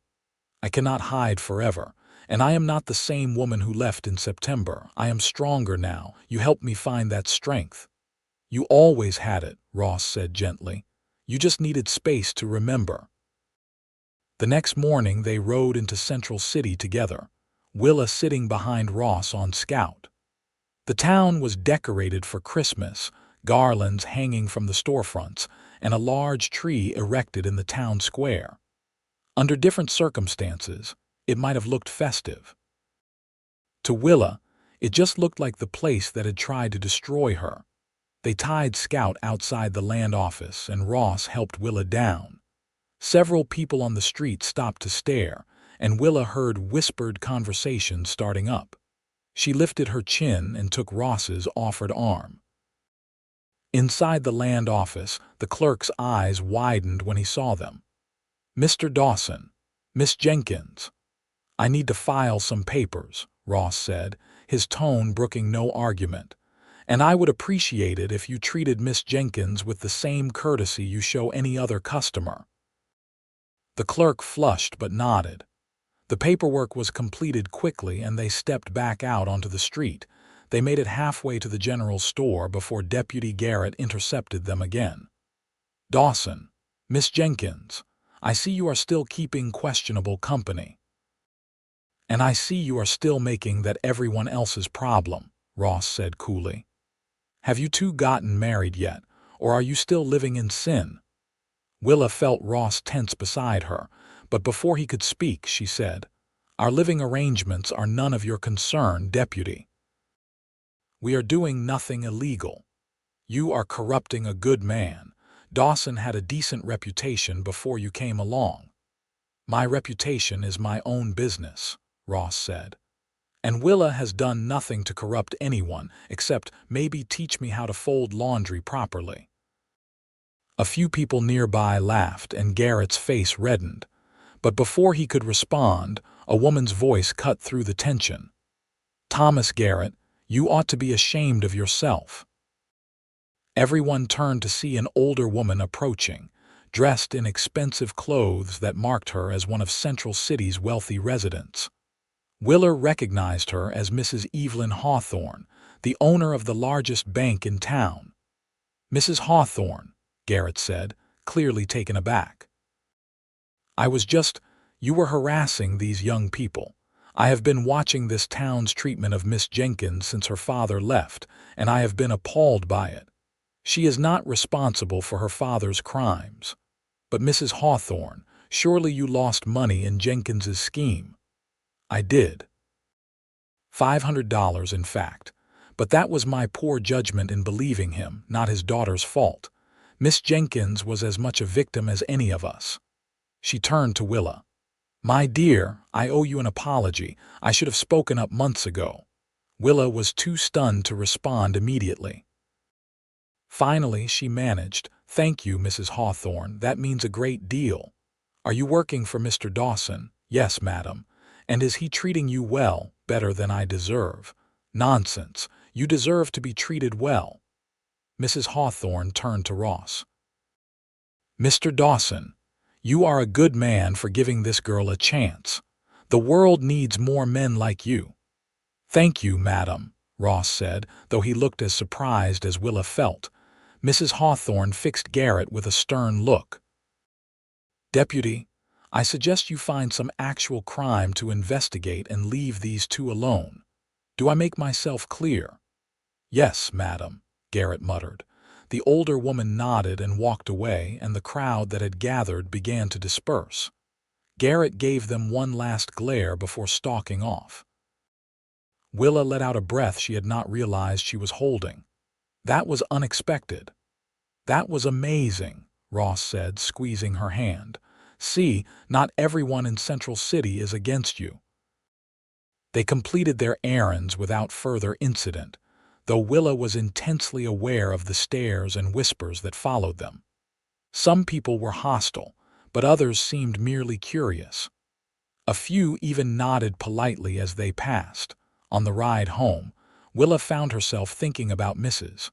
Speaker 1: "I cannot hide forever, and I am not the same woman who left in September. I am stronger now. You helped me find that strength." "You always had it," Ross said gently. "You just needed space to remember." The next morning they rode into Central City together, Willa sitting behind Ross on scout. The town was decorated for Christmas, garlands hanging from the storefronts, and a large tree erected in the town square. Under different circumstances, it might have looked festive. To Willa, it just looked like the place that had tried to destroy her. They tied Scout outside the land office, and Ross helped Willa down. Several people on the street stopped to stare, and Willa heard whispered conversations starting up. She lifted her chin and took Ross's offered arm. Inside the land office, the clerk's eyes widened when he saw them. "Mr. Dawson, Miss Jenkins." "I need to file some papers," Ross said, his tone brooking no argument. "And I would appreciate it if you treated Miss Jenkins with the same courtesy you show any other customer." The clerk flushed but nodded. The paperwork was completed quickly and they stepped back out onto the street. They made it halfway to the general store before Deputy Garrett intercepted them again. "Dawson, Miss Jenkins, I see you are still keeping questionable company." "And I see you are still making that everyone else's problem," Ross said coolly. "Have you two gotten married yet, or are you still living in sin?" Willa felt Ross tense beside her, but before he could speak, she said, "Our living arrangements are none of your concern, Deputy. We are doing nothing illegal. You are corrupting a good man. Dawson had a decent reputation before you came along." "My reputation is my own business," Ross said. "And Willa has done nothing to corrupt anyone except maybe teach me how to fold laundry properly." A few people nearby laughed and Garrett's face reddened, but before he could respond, a woman's voice cut through the tension. "Thomas Garrett, you ought to be ashamed of yourself." Everyone turned to see an older woman approaching, dressed in expensive clothes that marked her as one of Central City's wealthy residents. Willa recognized her as Mrs. Evelyn Hawthorne, the owner of the largest bank in town. "Mrs. Hawthorne," Garrett said, clearly taken aback. You were harassing these young people. I have been watching this town's treatment of Miss Jenkins since her father left, and I have been appalled by it. She is not responsible for her father's crimes. But Mrs. Hawthorne, surely you lost money in Jenkins's scheme." "I did. $500, in fact. But that was my poor judgment in believing him, not his daughter's fault. Miss Jenkins was as much a victim as any of us." She turned to Willa. "My dear, I owe you an apology. I should have spoken up months ago." Willa was too stunned to respond immediately. Finally, she managed, "Thank you, Mrs. Hawthorne. That means a great deal. Are you working for Mr. Dawson?" "Yes, madam." "And is he treating you well, better than I deserve?" "Nonsense. You deserve to be treated well." Mrs. Hawthorne turned to Ross. "Mr. Dawson, you are a good man for giving this girl a chance. The world needs more men like you." "Thank you, madam," Ross said, though he looked as surprised as Willa felt. Mrs. Hawthorne fixed Garrett with a stern look. "Deputy, I suggest you find some actual crime to investigate and leave these two alone. Do I make myself clear?" "Yes, madam," Garrett muttered. The older woman nodded and walked away, and the crowd that had gathered began to disperse. Garrett gave them one last glare before stalking off. Willa let out a breath she had not realized she was holding. "That was unexpected." "That was amazing," Ross said, squeezing her hand. "See, not everyone in Central City is against you." They completed their errands without further incident, though Willa was intensely aware of the stares and whispers that followed them. Some people were hostile, but others seemed merely curious. A few even nodded politely as they passed. On the ride home, Willa found herself thinking about Mrs.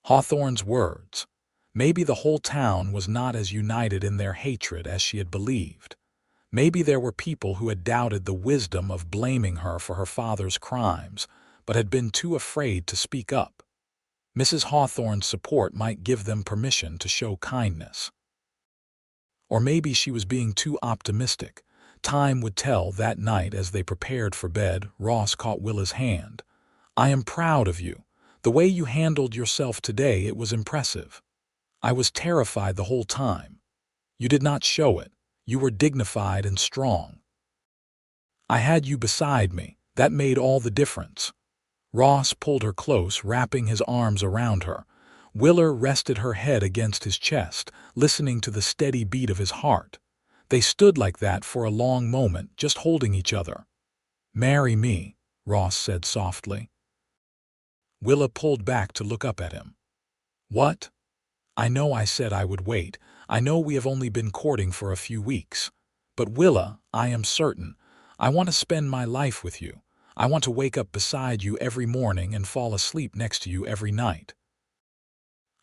Speaker 1: Hawthorne's words. Maybe the whole town was not as united in their hatred as she had believed. Maybe there were people who had doubted the wisdom of blaming her for her father's crimes, but had been too afraid to speak up. Mrs. Hawthorne's support might give them permission to show kindness. Or maybe she was being too optimistic. Time would tell. That night, as they prepared for bed, Ross caught Willa's hand. "I am proud of you. The way you handled yourself today, it was impressive. I was terrified the whole time. You did not show it. You were dignified and strong. I had you beside me. That made all the difference." Ross pulled her close, wrapping his arms around her. Willa rested her head against his chest, listening to the steady beat of his heart. They stood like that for a long moment, just holding each other. "Marry me," Ross said softly. Willa pulled back to look up at him. "What?" "I know I said I would wait. I know we have only been courting for a few weeks. But Willa, I am certain. I want to spend my life with you. I want to wake up beside you every morning and fall asleep next to you every night.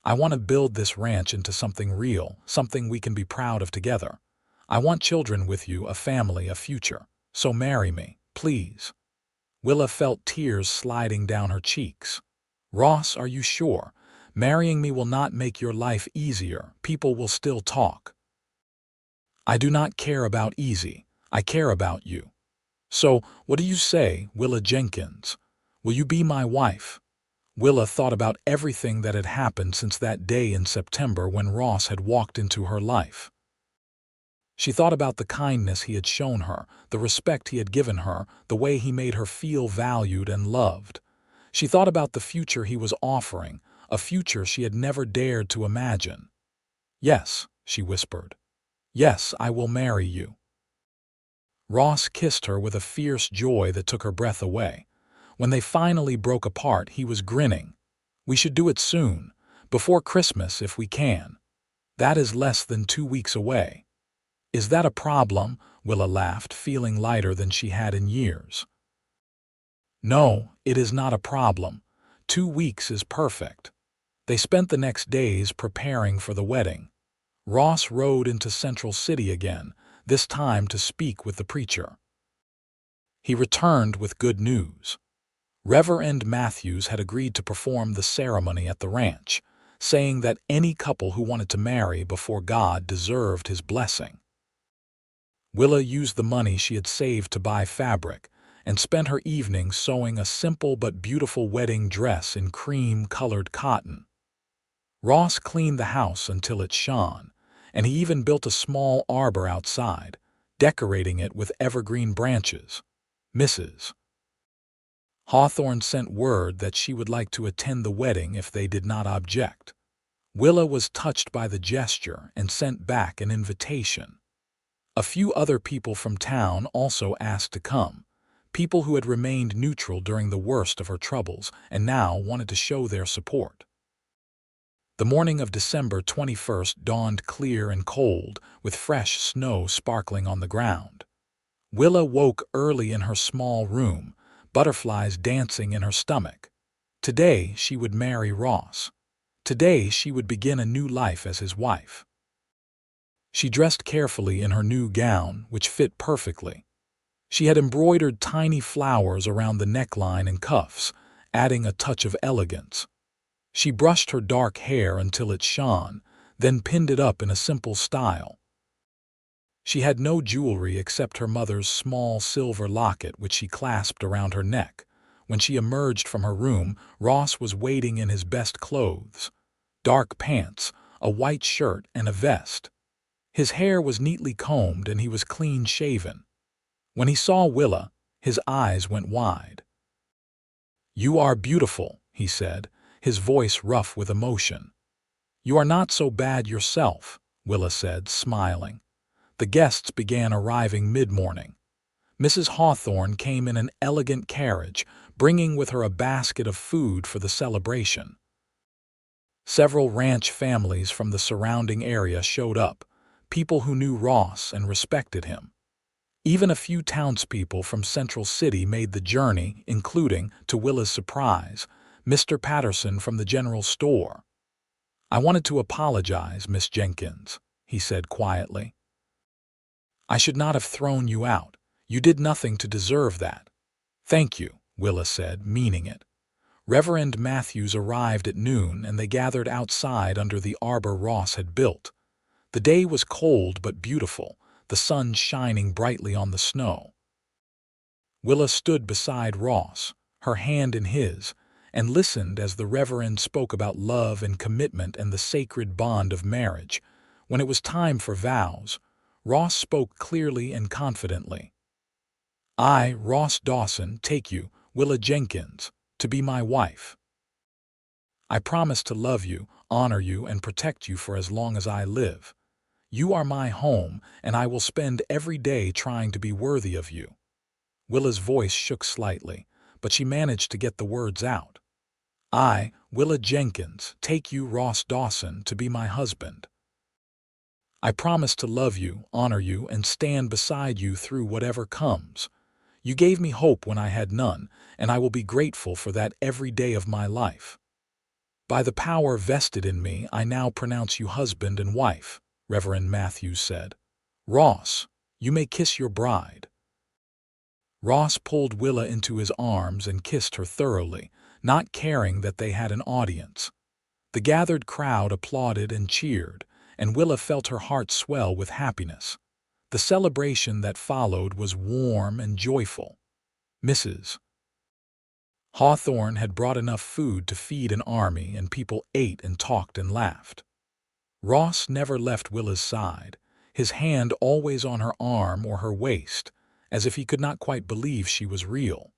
Speaker 1: I want to build this ranch into something real, something we can be proud of together. I want children with you, a family, a future. So marry me, please." Willa felt tears sliding down her cheeks. "Ross, are you sure? Marrying me will not make your life easier. People will still talk." "I do not care about easy. I care about you. So, what do you say, Willa Jenkins? Will you be my wife?" Willa thought about everything that had happened since that day in September when Ross had walked into her life. She thought about the kindness he had shown her, the respect he had given her, the way he made her feel valued and loved. She thought about the future he was offering, a future she had never dared to imagine. "Yes," she whispered. "Yes, I will marry you." Ross kissed her with a fierce joy that took her breath away. When they finally broke apart, he was grinning. "We should do it soon, before Christmas if we can. That is less than 2 weeks away." "Is that a problem?" Willa laughed, feeling lighter than she had in years. "No, it is not a problem. 2 weeks is perfect." They spent the next days preparing for the wedding. Ross rode into Central City again, this time to speak with the preacher. He returned with good news. Reverend Matthews had agreed to perform the ceremony at the ranch, saying that any couple who wanted to marry before God deserved his blessing. Willa used the money she had saved to buy fabric and spent her evening sewing a simple but beautiful wedding dress in cream-colored cotton. Ross cleaned the house until it shone, and he even built a small arbor outside, decorating it with evergreen branches. Mrs. Hawthorne sent word that she would like to attend the wedding if they did not object. Willa was touched by the gesture and sent back an invitation. A few other people from town also asked to come, people who had remained neutral during the worst of her troubles and now wanted to show their support. The morning of December 21st dawned clear and cold, with fresh snow sparkling on the ground. Willa woke early in her small room, butterflies dancing in her stomach. Today she would marry Ross. Today she would begin a new life as his wife. She dressed carefully in her new gown, which fit perfectly. She had embroidered tiny flowers around the neckline and cuffs, adding a touch of elegance. She brushed her dark hair until it shone, then pinned it up in a simple style. She had no jewelry except her mother's small silver locket, which she clasped around her neck. When she emerged from her room, Ross was waiting in his best clothes: dark pants, a white shirt, and a vest. His hair was neatly combed and he was clean-shaven. When he saw Willa, his eyes went wide. "You are beautiful," he said, his voice rough with emotion. "You are not so bad yourself," Willa said, smiling. The guests began arriving mid-morning. Mrs. Hawthorne came in an elegant carriage, bringing with her a basket of food for the celebration. Several ranch families from the surrounding area showed up, people who knew Ross and respected him. Even a few townspeople from Central City made the journey, including, to Willa's surprise, Mr. Patterson from the general store. "I wanted to apologize, Miss Jenkins," he said quietly. "I should not have thrown you out. You did nothing to deserve that." "Thank you," Willa said, meaning it. Reverend Matthews arrived at noon and they gathered outside under the arbor Ross had built. The day was cold but beautiful, the sun shining brightly on the snow. Willa stood beside Ross, her hand in his, and listened as the Reverend spoke about love and commitment and the sacred bond of marriage. When it was time for vows, Ross spoke clearly and confidently. "I, Ross Dawson, take you, Willa Jenkins, to be my wife. I promise to love you, honor you, and protect you for as long as I live. You are my home, and I will spend every day trying to be worthy of you." Willa's voice shook slightly, but she managed to get the words out. "I, Willa Jenkins, take you, Ross Dawson, to be my husband. I promise to love you, honor you, and stand beside you through whatever comes. You gave me hope when I had none, and I will be grateful for that every day of my life. By the power vested in me, I now pronounce you husband and wife," Reverend Matthews said. "Ross, you may kiss your bride." Ross pulled Willa into his arms and kissed her thoroughly, not caring that they had an audience. The gathered crowd applauded and cheered, and Willa felt her heart swell with happiness. The celebration that followed was warm and joyful. Mrs. Hawthorne had brought enough food to feed an army, and people ate and talked and laughed. Ross never left Willa's side, his hand always on her arm or her waist, as if he could not quite believe she was real.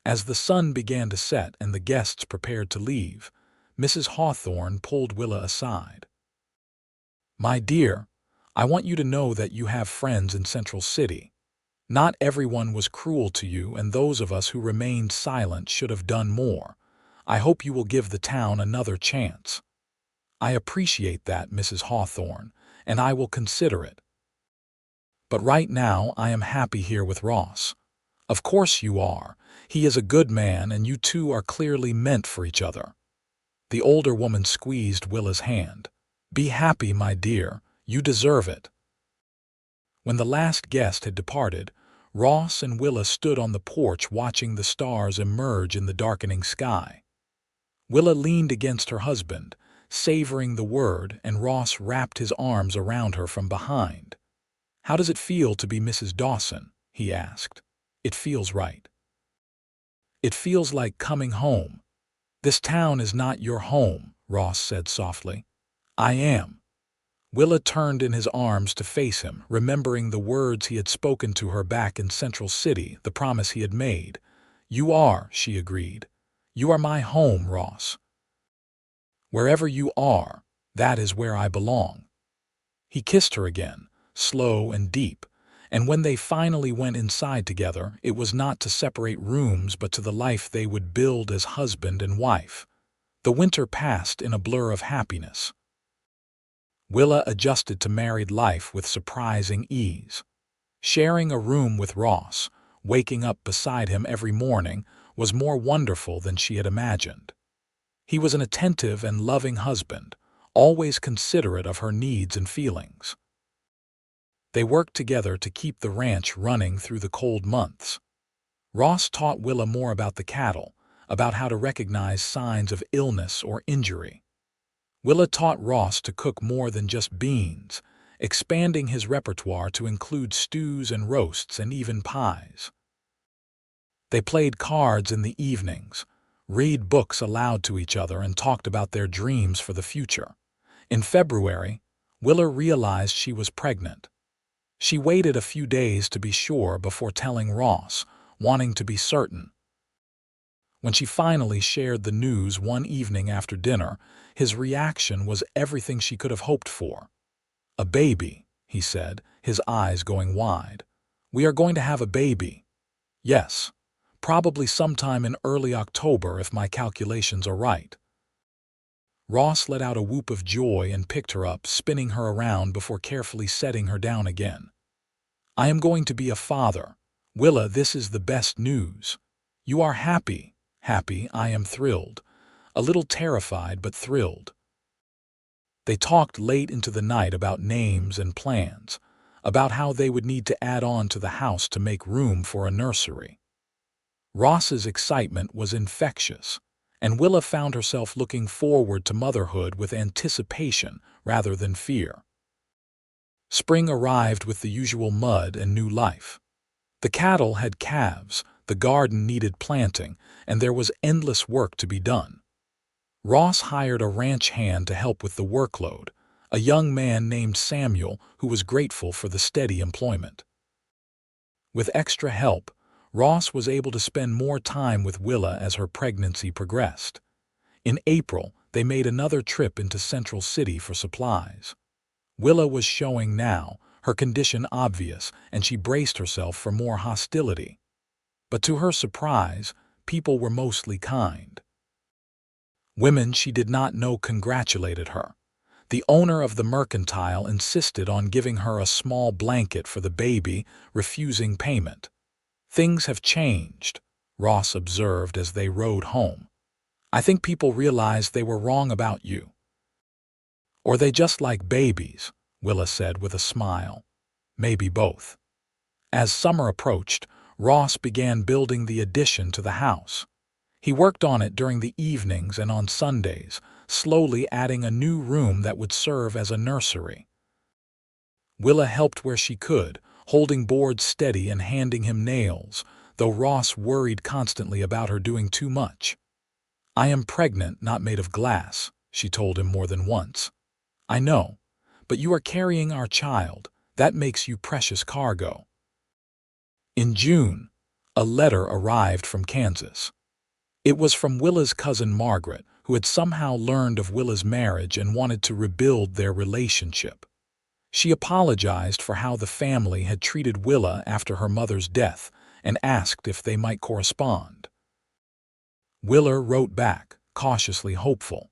Speaker 1: As the sun began to set and the guests prepared to leave, Mrs. Hawthorne pulled Willa aside. "My dear, I want you to know that you have friends in Central City. Not everyone was cruel to you, and those of us who remained silent should have done more. I hope you will give the town another chance." "I appreciate that, Mrs. Hawthorne, and I will consider it. But right now I am happy here with Ross." "Of course you are. He is a good man, and you two are clearly meant for each other." The older woman squeezed Willa's hand. "Be happy, my dear. You deserve it." When the last guest had departed, Ross and Willa stood on the porch watching the stars emerge in the darkening sky. Willa leaned against her husband, savoring the word, and Ross wrapped his arms around her from behind. "How does it feel to be Mrs. Dawson?" he asked. "It feels right. It feels like coming home." "This town is not your home," Ross said softly. "I am." Willa turned in his arms to face him, remembering the words he had spoken to her back in Central City, the promise he had made. "You are," she agreed. "You are my home, Ross. Wherever you are, that is where I belong." He kissed her again, slow and deep, and when they finally went inside together, it was not to separate rooms but to the life they would build as husband and wife. The winter passed in a blur of happiness. Willa adjusted to married life with surprising ease. Sharing a room with Ross, waking up beside him every morning, was more wonderful than she had imagined. He was an attentive and loving husband, always considerate of her needs and feelings. They worked together to keep the ranch running through the cold months. Ross taught Willa more about the cattle, about how to recognize signs of illness or injury. Willa taught Ross to cook more than just beans, expanding his repertoire to include stews and roasts and even pies. They played cards in the evenings, read books aloud to each other, and talked about their dreams for the future. In February, Willa realized she was pregnant. She waited a few days to be sure before telling Ross, wanting to be certain. When she finally shared the news one evening after dinner, his reaction was everything she could have hoped for. "A baby," he said, his eyes going wide. "We are going to have a baby." "Yes, probably sometime in early October if my calculations are right." Ross let out a whoop of joy and picked her up, spinning her around before carefully setting her down again. "I am going to be a father. Willa, this is the best news. You are happy." "Happy, I am thrilled. A little terrified, but thrilled." They talked late into the night about names and plans, about how they would need to add on to the house to make room for a nursery. Ross's excitement was infectious, and Willa found herself looking forward to motherhood with anticipation rather than fear. Spring arrived with the usual mud and new life. The cattle had calves, the garden needed planting, and there was endless work to be done. Ross hired a ranch hand to help with the workload, a young man named Samuel who was grateful for the steady employment. With extra help, Ross was able to spend more time with Willa as her pregnancy progressed. In April, they made another trip into Central City for supplies. Willa was showing now, her condition obvious, and she braced herself for more hostility. But to her surprise, people were mostly kind. Women she did not know congratulated her. The owner of the mercantile insisted on giving her a small blanket for the baby, refusing payment. "Things have changed," Ross observed as they rode home. "I think people realized they were wrong about you." "Or they just like babies," Willa said with a smile. "Maybe both." As summer approached, Ross began building the addition to the house. He worked on it during the evenings and on Sundays, slowly adding a new room that would serve as a nursery. Willa helped where she could, holding boards steady and handing him nails, though Ross worried constantly about her doing too much. "I am pregnant, not made of glass," she told him more than once. "I know, but you are carrying our child. That makes you precious cargo." In June, a letter arrived from Kansas. It was from Willa's cousin Margaret, who had somehow learned of Willa's marriage and wanted to rebuild their relationship. She apologized for how the family had treated Willa after her mother's death and asked if they might correspond. Willa wrote back, cautiously hopeful.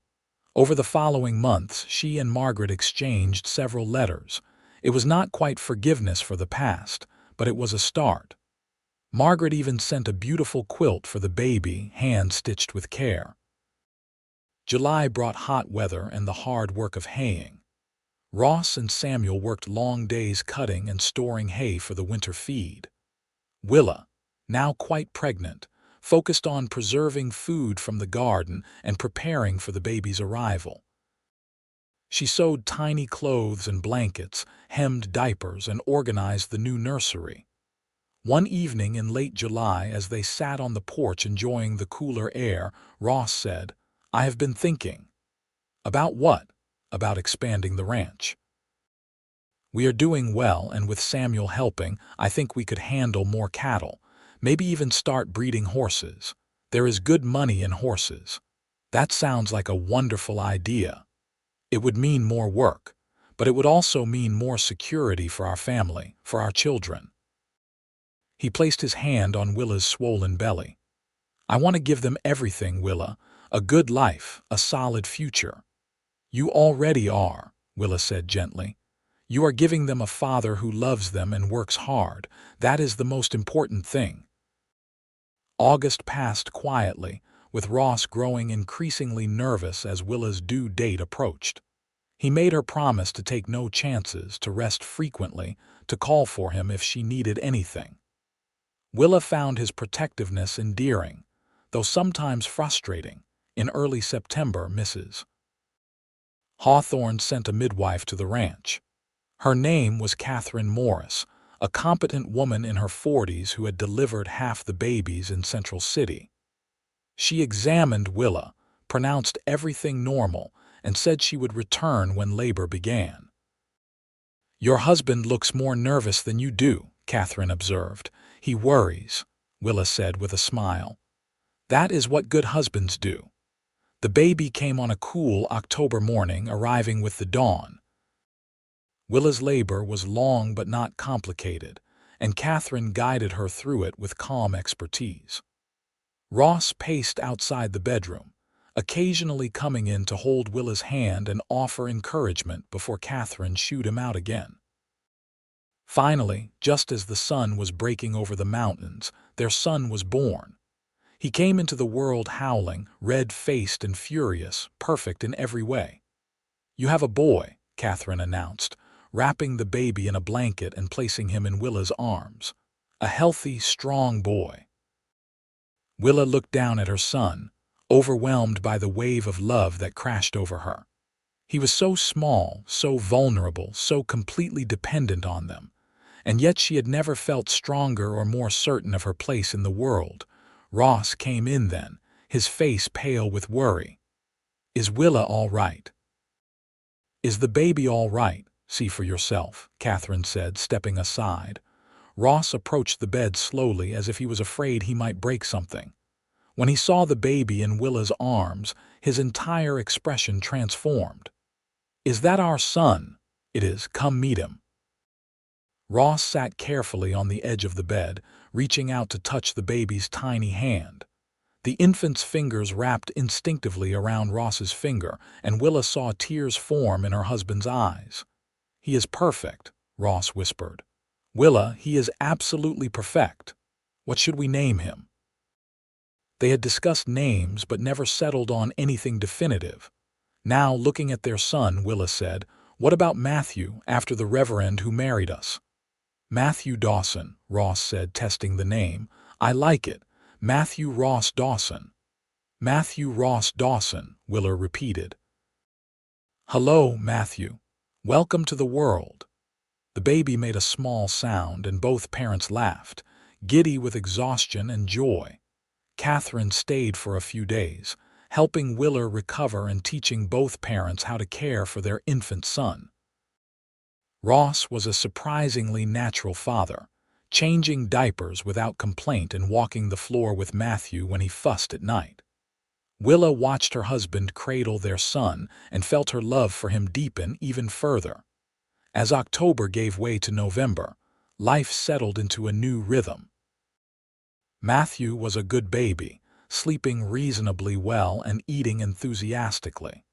Speaker 1: Over the following months, she and Margaret exchanged several letters. It was not quite forgiveness for the past, but it was a start. Margaret even sent a beautiful quilt for the baby, hand-stitched with care. July brought hot weather and the hard work of haying. Ross and Samuel worked long days cutting and storing hay for the winter feed. Willa, now quite pregnant, focused on preserving food from the garden and preparing for the baby's arrival. She sewed tiny clothes and blankets, hemmed diapers, and organized the new nursery. One evening in late July, as they sat on the porch enjoying the cooler air, Ross said, "I have been thinking." "About what?" "About expanding the ranch. We are doing well, and with Samuel helping, I think we could handle more cattle, maybe even start breeding horses. There is good money in horses." "That sounds like a wonderful idea." "It would mean more work, but it would also mean more security for our family, for our children." He placed his hand on Willa's swollen belly. "I want to give them everything, Willa, a good life, a solid future." "You already are," Willa said gently. "You are giving them a father who loves them and works hard. That is the most important thing." August passed quietly, with Ross growing increasingly nervous as Willa's due date approached. He made her promise to take no chances, to rest frequently, to call for him if she needed anything. Willa found his protectiveness endearing, though sometimes frustrating. In early September, Mrs. Hawthorne sent a midwife to the ranch. Her name was Catherine Morris, a competent woman in her 40s who had delivered half the babies in Central City. She examined Willa, pronounced everything normal, and said she would return when labor began. "Your husband looks more nervous than you do," Catherine observed. "He worries," Willa said with a smile. "That is what good husbands do." The baby came on a cool October morning, arriving with the dawn. Willa's labor was long but not complicated, and Catherine guided her through it with calm expertise. Ross paced outside the bedroom, occasionally coming in to hold Willa's hand and offer encouragement before Catherine shooed him out again. Finally, just as the sun was breaking over the mountains, their son was born. He came into the world howling, red-faced and furious, perfect in every way. "You have a boy," Catherine announced, wrapping the baby in a blanket and placing him in Willa's arms. "A healthy, strong boy." Willa looked down at her son, overwhelmed by the wave of love that crashed over her. He was so small, so vulnerable, so completely dependent on them, and yet she had never felt stronger or more certain of her place in the world. Ross came in then, his face pale with worry. "Is Willa all right?" "Is the baby all right? See for yourself," Catherine said, stepping aside. Ross approached the bed slowly, as if he was afraid he might break something. When he saw the baby in Willa's arms, his entire expression transformed. "Is that our son?" "It is. Come meet him." Ross sat carefully on the edge of the bed, reaching out to touch the baby's tiny hand. The infant's fingers wrapped instinctively around Ross's finger, and Willa saw tears form in her husband's eyes. "He is perfect," Ross whispered. "Willa, he is absolutely perfect. What should we name him?" They had discussed names but never settled on anything definitive. Now, looking at their son, Willa said, "What about Matthew, after the Reverend who married us?" "Matthew Dawson," Ross said, testing the name. "I like it. Matthew Ross Dawson." "Matthew Ross Dawson," Willa repeated. "Hello, Matthew. Welcome to the world." The baby made a small sound, and both parents laughed, giddy with exhaustion and joy. Catherine stayed for a few days, helping Willa recover and teaching both parents how to care for their infant son. Ross was a surprisingly natural father, changing diapers without complaint and walking the floor with Matthew when he fussed at night. Willa watched her husband cradle their son and felt her love for him deepen even further. As October gave way to November, life settled into a new rhythm. Matthew was a good baby, sleeping reasonably well and eating enthusiastically.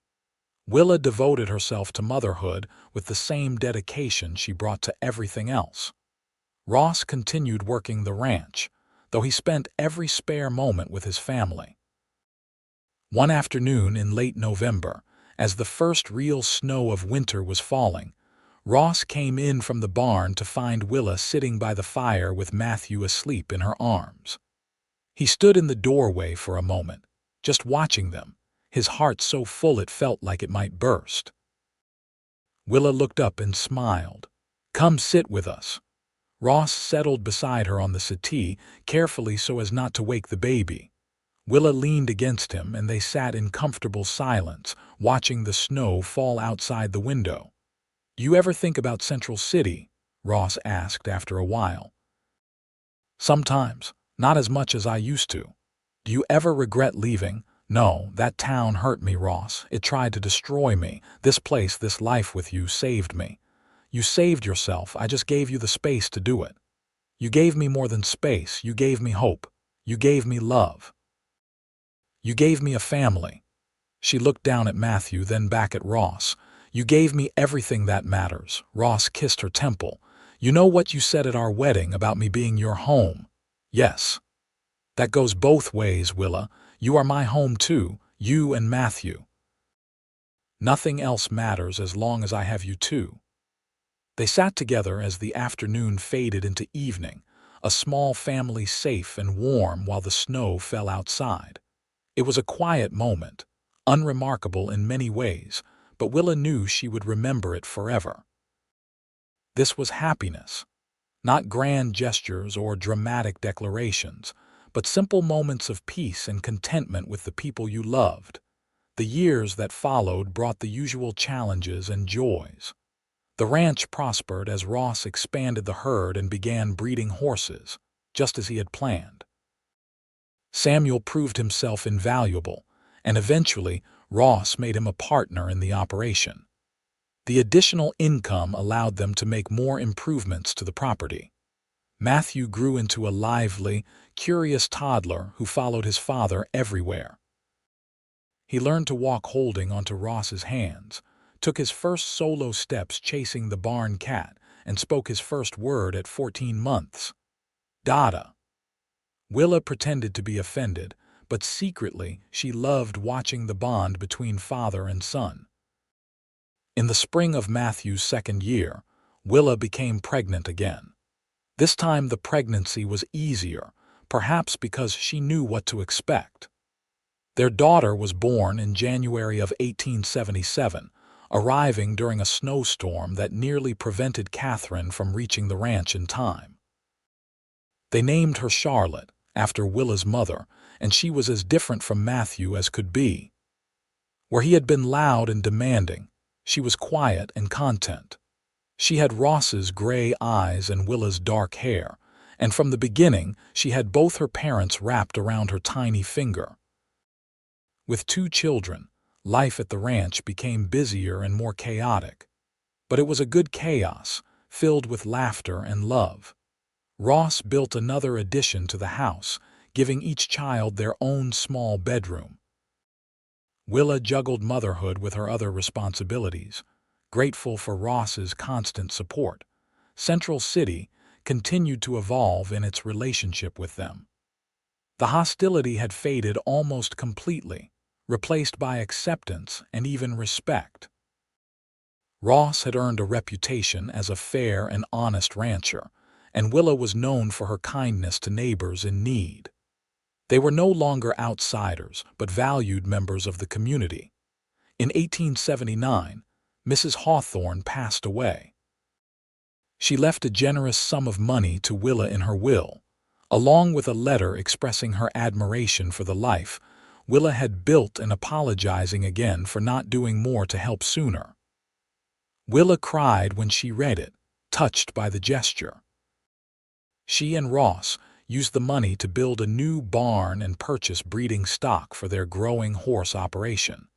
Speaker 1: Willa devoted herself to motherhood with the same dedication she brought to everything else. Ross continued working the ranch, though he spent every spare moment with his family. One afternoon in late November, as the first real snow of winter was falling, Ross came in from the barn to find Willa sitting by the fire with Matthew asleep in her arms. He stood in the doorway for a moment, just watching them, his heart so full it felt like it might burst. Willa looked up and smiled. "Come sit with us." Ross settled beside her on the settee, carefully so as not to wake the baby. Willa leaned against him, and they sat in comfortable silence, watching the snow fall outside the window. "You ever think about Central City?" Ross asked after a while. "Sometimes, not as much as I used to." "Do you ever regret leaving?" "No, that town hurt me, Ross. It tried to destroy me. This place, this life with you saved me." "You saved yourself. I just gave you the space to do it." "You gave me more than space. You gave me hope. You gave me love. You gave me a family." She looked down at Matthew, then back at Ross. "You gave me everything that matters." Ross kissed her temple. "You know what you said at our wedding about me being your home?" "Yes." "That goes both ways, Willa. You are my home too, you and Matthew. Nothing else matters as long as I have you too." They sat together as the afternoon faded into evening, a small family safe and warm while the snow fell outside. It was a quiet moment, unremarkable in many ways, but Willa knew she would remember it forever. This was happiness, not grand gestures or dramatic declarations, but simple moments of peace and contentment with the people you loved. The years that followed brought the usual challenges and joys. The ranch prospered as Ross expanded the herd and began breeding horses, just as he had planned. Samuel proved himself invaluable, and eventually Ross made him a partner in the operation. The additional income allowed them to make more improvements to the property. Matthew grew into a lively, curious toddler who followed his father everywhere. He learned to walk holding onto Ross's hands, took his first solo steps chasing the barn cat, and spoke his first word at 14 months. Dada. Willa pretended to be offended, but secretly she loved watching the bond between father and son. In the spring of Matthew's second year, Willa became pregnant again. This time the pregnancy was easier, perhaps because she knew what to expect. Their daughter was born in January of 1877, arriving during a snowstorm that nearly prevented Catherine from reaching the ranch in time. They named her Charlotte, after Willa's mother, and she was as different from Matthew as could be. Where he had been loud and demanding, she was quiet and content. She had Ross's gray eyes and Willa's dark hair, and from the beginning she had both her parents wrapped around her tiny finger. With 2 children, life at the ranch became busier and more chaotic. But it was a good chaos, filled with laughter and love. Ross built another addition to the house, giving each child their own small bedroom. Willa juggled motherhood with her other responsibilities, grateful for Ross's constant support. Central City continued to evolve in its relationship with them. The hostility had faded almost completely, replaced by acceptance and even respect. Ross had earned a reputation as a fair and honest rancher, and Willa was known for her kindness to neighbors in need. They were no longer outsiders, but valued members of the community. In 1879, Mrs. Hawthorne passed away. She left a generous sum of money to Willa in her will, along with a letter expressing her admiration for the life Willa had built and apologizing again for not doing more to help sooner. Willa cried when she read it, touched by the gesture. She and Ross used the money to build a new barn and purchase breeding stock for their growing horse operation.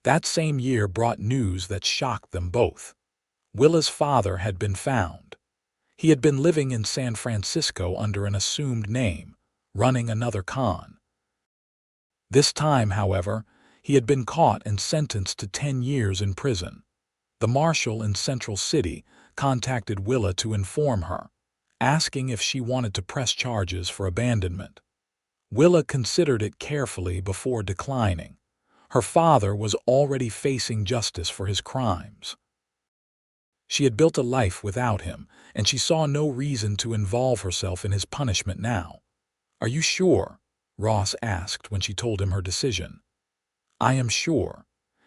Speaker 1: That same year brought news that shocked them both. Willa's father had been found. He had been living in San Francisco under an assumed name, running another con. This time, however, he had been caught and sentenced to 10 years in prison. The marshal in Central City contacted Willa to inform her, asking if she wanted to press charges for abandonment. Willa considered it carefully before declining. Her father was already facing justice for his crimes. She had built a life without him, and she saw no reason to involve herself in his punishment now. "Are you sure?" Ross asked when she told him her decision. "I am sure.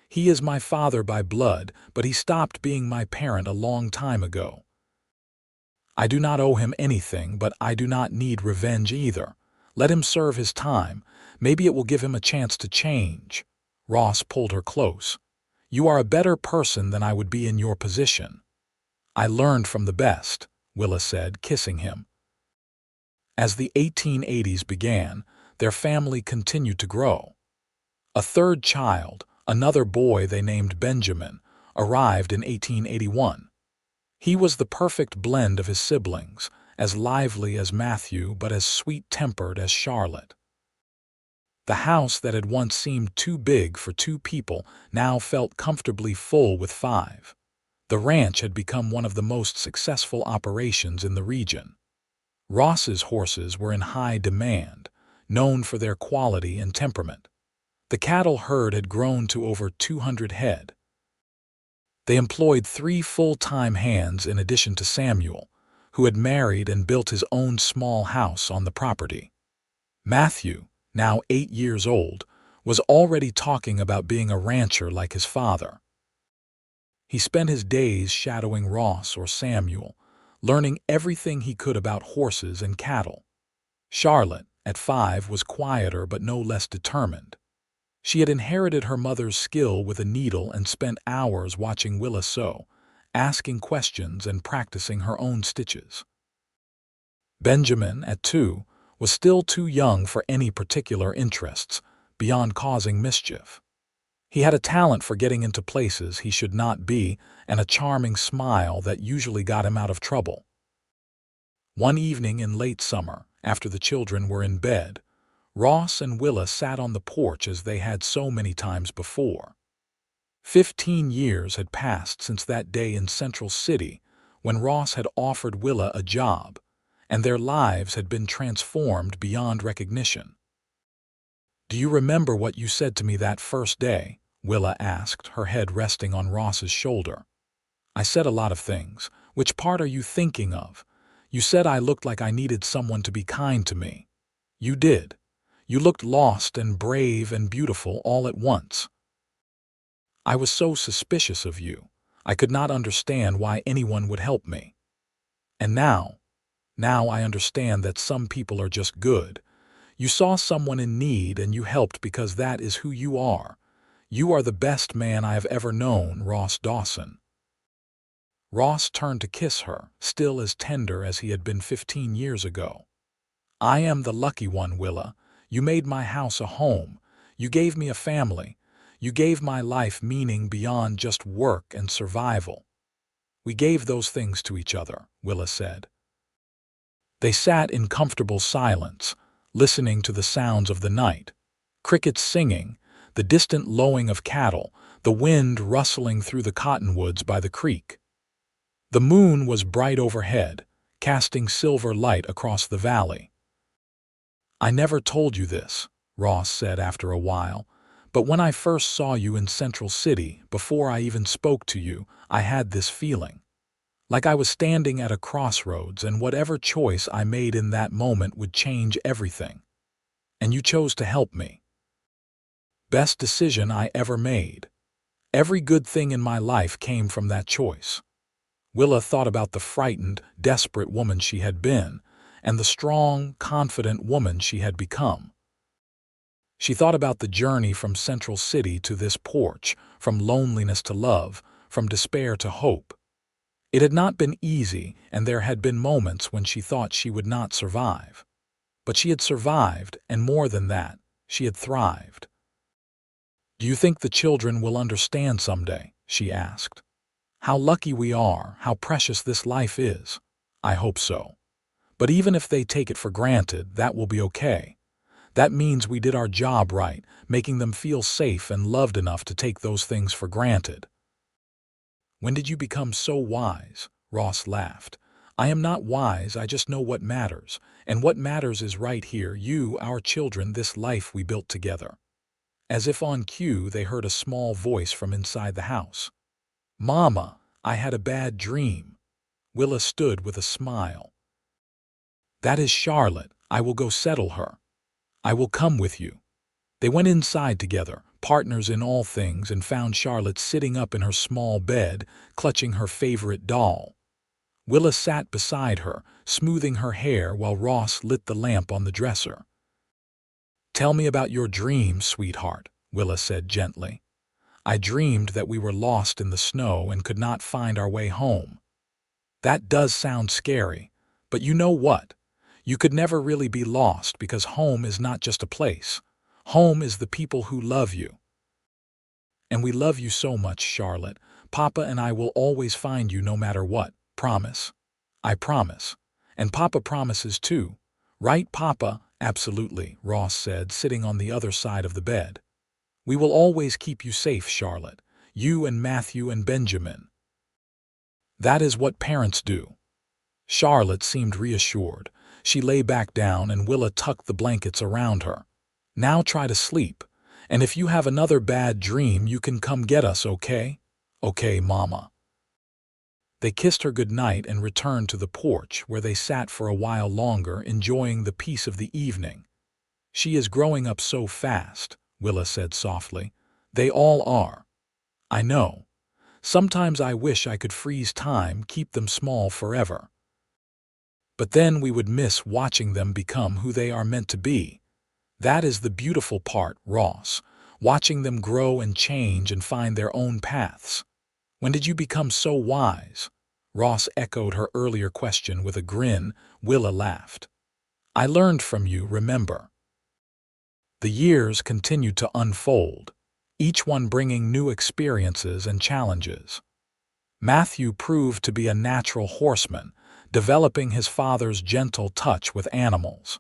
Speaker 1: He is my father by blood, but he stopped being my parent a long time ago. I do not owe him anything, but I do not need revenge either. Let him serve his time. Maybe it will give him a chance to change." Ross pulled her close. "You are a better person than I would be in your position." "I learned from the best," Willa said, kissing him. As the 1880s began, their family continued to grow. A third child, another boy they named Benjamin, arrived in 1881. He was the perfect blend of his siblings, as lively as Matthew but as sweet-tempered as Charlotte. The house that had once seemed too big for two people now felt comfortably full with five. The ranch had become one of the most successful operations in the region. Ross's horses were in high demand, known for their quality and temperament. The cattle herd had grown to over 200 head. They employed 3 full-time hands in addition to Samuel, who had married and built his own small house on the property. Matthew, now 8 years old, was already talking about being a rancher like his father. He spent his days shadowing Ross or Samuel, learning everything he could about horses and cattle. Charlotte, at 5, was quieter but no less determined. She had inherited her mother's skill with a needle and spent hours watching Willa sew, asking questions and practicing her own stitches. Benjamin, at 2, was still too young for any particular interests, beyond causing mischief. He had a talent for getting into places he should not be and a charming smile that usually got him out of trouble. One evening in late summer, after the children were in bed, Ross and Willa sat on the porch as they had so many times before. 15 years had passed since that day in Central City when Ross had offered Willa a job, and their lives had been transformed beyond recognition. "Do you remember what you said to me that first day?" Willa asked, her head resting on Ross's shoulder. "I said a lot of things. Which part are you thinking of? You said I looked like I needed someone to be kind to me. You did. You looked lost and brave and beautiful all at once. I was so suspicious of you. I could not understand why anyone would help me. And now I understand that some people are just good. You saw someone in need and you helped because that is who you are. You are the best man I have ever known, Ross Dawson." Ross turned to kiss her, still as tender as he had been 15 years ago. "I am the lucky one, Willa. You made my house a home. You gave me a family. You gave my life meaning beyond just work and survival." "We gave those things to each other," Willa said. They sat in comfortable silence, listening to the sounds of the night. Crickets singing, the distant lowing of cattle, the wind rustling through the cottonwoods by the creek. The moon was bright overhead, casting silver light across the valley. "I never told you this," Ross said after a while, "but when I first saw you in Central City, before I even spoke to you, I had this feeling. Like I was standing at a crossroads and whatever choice I made in that moment would change everything. And you chose to help me. Best decision I ever made. Every good thing in my life came from that choice." Willa thought about the frightened, desperate woman she had been, and the strong, confident woman she had become. She thought about the journey from Central City to this porch, from loneliness to love, from despair to hope. It had not been easy, and there had been moments when she thought she would not survive. But she had survived, and more than that, she had thrived. "Do you think the children will understand someday?" she asked. "How lucky we are, how precious this life is." "I hope so. But even if they take it for granted, that will be okay. That means we did our job right, making them feel safe and loved enough to take those things for granted." "When did you become so wise?" Ross laughed. "I am not wise, I just know what matters. And what matters is right here, you, our children, this life we built together." As if on cue, they heard a small voice from inside the house. "Mama, I had a bad dream." Willa stood with a smile. "That is Charlotte. I will go settle her. I will come with you." They went inside together, partners in all things, and found Charlotte sitting up in her small bed, clutching her favorite doll. Willa sat beside her, smoothing her hair while Ross lit the lamp on the dresser. "Tell me about your dream, sweetheart," Willa said gently. "I dreamed that we were lost in the snow and could not find our way home." "That does sound scary, but you know what? You could never really be lost because home is not just a place. Home is the people who love you. And we love you so much, Charlotte. Papa and I will always find you no matter what. Promise?" "I promise. And Papa promises too. Right, Papa?" "Absolutely," Ross said, sitting on the other side of the bed. "We will always keep you safe, Charlotte. You and Matthew and Benjamin. That is what parents do." Charlotte seemed reassured. She lay back down and Willa tucked the blankets around her. "Now try to sleep. And if you have another bad dream, you can come get us, okay?" "Okay, Mama." They kissed her goodnight and returned to the porch, where they sat for a while longer, enjoying the peace of the evening. "She is growing up so fast," Willa said softly. "They all are." "I know. Sometimes I wish I could freeze time, keep them small forever. But then we would miss watching them become who they are meant to be. That is the beautiful part, Ross, watching them grow and change and find their own paths." "When did you become so wise?" Ross echoed her earlier question with a grin. Willa laughed. "I learned from you, remember." The years continued to unfold, each one bringing new experiences and challenges. Matthew proved to be a natural horseman, developing his father's gentle touch with animals.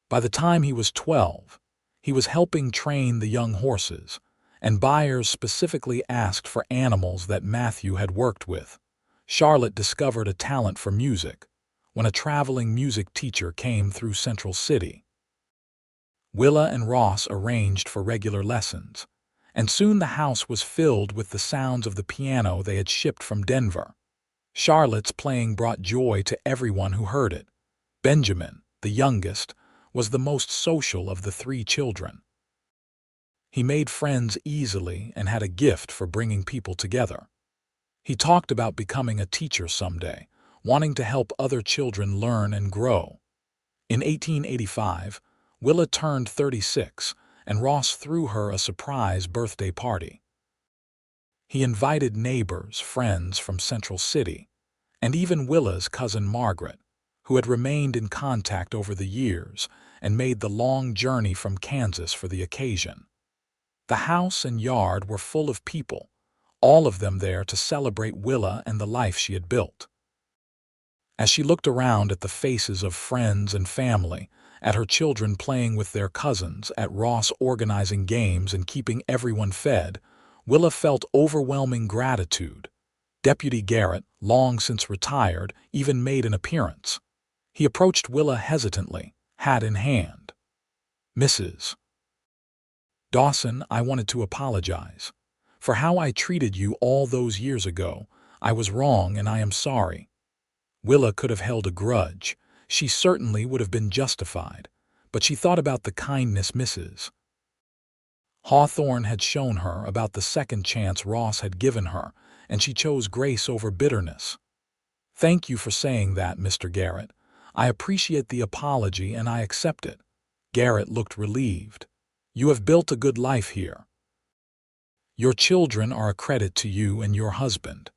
Speaker 1: By the time he was 12, he was helping train the young horses, and buyers specifically asked for animals that Matthew had worked with. Charlotte discovered a talent for music when a traveling music teacher came through Central City. Willa and Ross arranged for regular lessons, and soon the house was filled with the sounds of the piano they had shipped from Denver. Charlotte's playing brought joy to everyone who heard it. Benjamin, the youngest, was the most social of the three children. He made friends easily and had a gift for bringing people together. He talked about becoming a teacher someday, wanting to help other children learn and grow. In 1885, Willa turned 36, and Ross threw her a surprise birthday party. He invited neighbors, friends from Central City, and even Willa's cousin Margaret, who had remained in contact over the years and made the long journey from Kansas for the occasion. The house and yard were full of people, all of them there to celebrate Willa and the life she had built. As she looked around at the faces of friends and family, at her children playing with their cousins, at Ross organizing games and keeping everyone fed, Willa felt overwhelming gratitude. Deputy Garrett, long since retired, even made an appearance. He approached Willa hesitantly, hat in hand. "Mrs. Dawson, I wanted to apologize. For how I treated you all those years ago, I was wrong and I am sorry." Willa could have held a grudge. She certainly would have been justified, but she thought about the kindness Mrs. Hawthorne had shown her, about the second chance Ross had given her, and she chose grace over bitterness. "Thank you for saying that, Mr. Garrett. I appreciate the apology and I accept it." Garrett looked relieved. "You have built a good life here. Your children are a credit to you and your husband."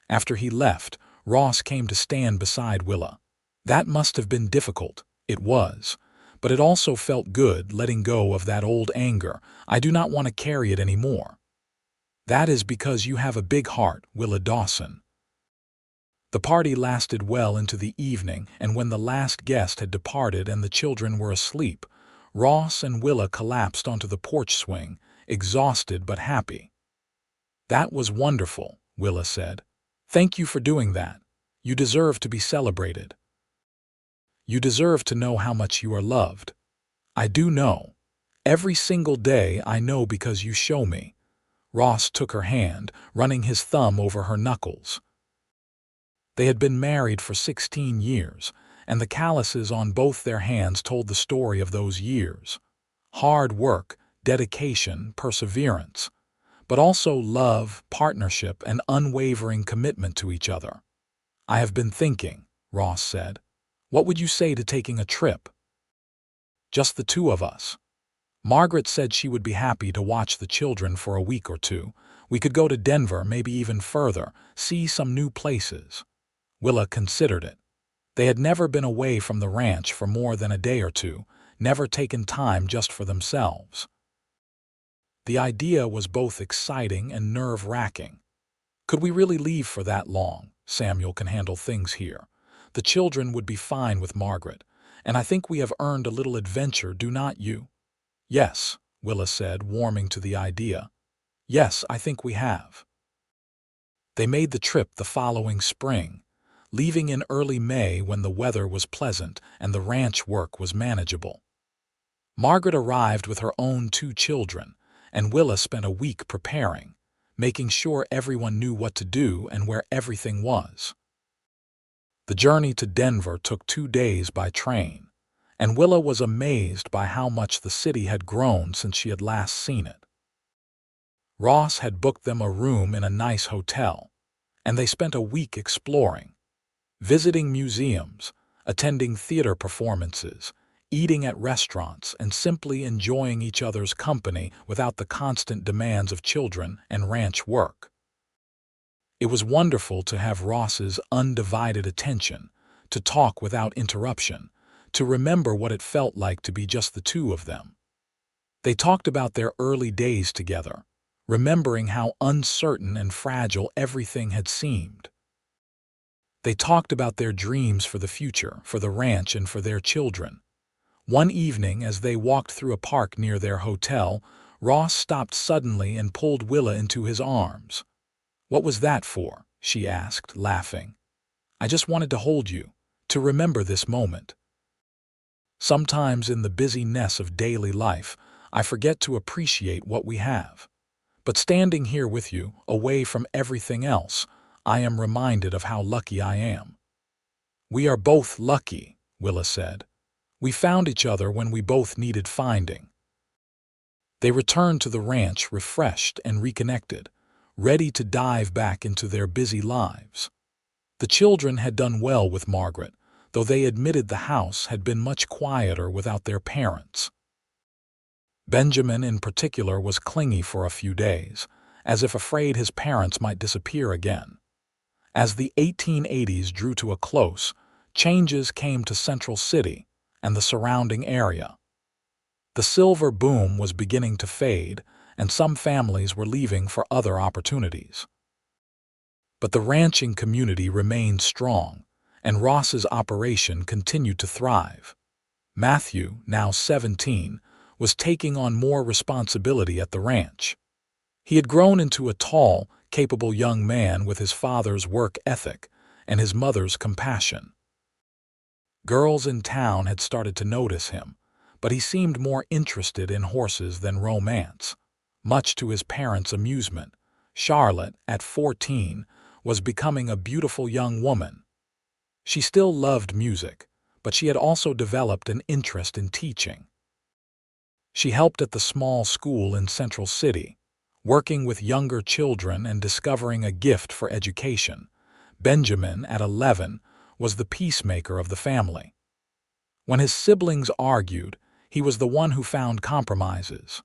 Speaker 1: After he left, Ross came to stand beside Willa. "That must have been difficult." "It was. But it also felt good, letting go of that old anger. I do not want to carry it anymore." "That is because you have a big heart, Willa Dawson." The party lasted well into the evening, and when the last guest had departed and the children were asleep, Ross and Willa collapsed onto the porch swing, exhausted but happy. "That was wonderful," Willa said. "Thank you for doing that. You deserve to be celebrated. You deserve to know how much you are loved." "I do know. Every single day I know because you show me." Ross took her hand, running his thumb over her knuckles. They had been married for 16 years, and the calluses on both their hands told the story of those years. Hard work, dedication, perseverance, but also love, partnership, and unwavering commitment to each other. "I have been thinking," Ross said. "What would you say to taking a trip? Just the two of us." Margaret said she would be happy to watch the children for a week or two. "We could go to Denver, maybe even further, see some new places." Willa considered it. They had never been away from the ranch for more than a day or two, never taken time just for themselves. The idea was both exciting and nerve-wracking. "Could we really leave for that long? Samuel can handle things here. The children would be fine with Margaret, and I think we have earned a little adventure, do not you?" "Yes," Willa said, warming to the idea. "Yes, I think we have." They made the trip the following spring, leaving in early May when the weather was pleasant and the ranch work was manageable. Margaret arrived with her own 2 children, and Willa spent a week preparing, making sure everyone knew what to do and where everything was. The journey to Denver took 2 days by train, and Willa was amazed by how much the city had grown since she had last seen it. Ross had booked them a room in a nice hotel, and they spent a week exploring, visiting museums, attending theater performances, eating at restaurants, and simply enjoying each other's company without the constant demands of children and ranch work. It was wonderful to have Ross's undivided attention, to talk without interruption, to remember what it felt like to be just the two of them. They talked about their early days together, remembering how uncertain and fragile everything had seemed. They talked about their dreams for the future, for the ranch, and for their children. One evening, as they walked through a park near their hotel, Ross stopped suddenly and pulled Willa into his arms. "What was that for?" she asked, laughing. "I just wanted to hold you, to remember this moment. Sometimes in the busyness of daily life, I forget to appreciate what we have. But standing here with you, away from everything else, I am reminded of how lucky I am." "We are both lucky," Willa said. "We found each other when we both needed finding." They returned to the ranch refreshed and reconnected, ready to dive back into their busy lives. The children had done well with Margaret, though they admitted the house had been much quieter without their parents. Benjamin, in particular, was clingy for a few days, as if afraid his parents might disappear again. As the 1880s drew to a close, changes came to Central City and the surrounding area. The silver boom was beginning to fade, and some families were leaving for other opportunities. But the ranching community remained strong, and Ross's operation continued to thrive. Matthew, now 17, was taking on more responsibility at the ranch. He had grown into a tall, capable young man with his father's work ethic and his mother's compassion. Girls in town had started to notice him, but he seemed more interested in horses than romance. Much to his parents' amusement, Charlotte, at 14, was becoming a beautiful young woman. She still loved music, but she had also developed an interest in teaching. She helped at the small school in Central City, working with younger children and discovering a gift for education. Benjamin, at 11, was the peacemaker of the family. When his siblings argued, he was the one who found compromises.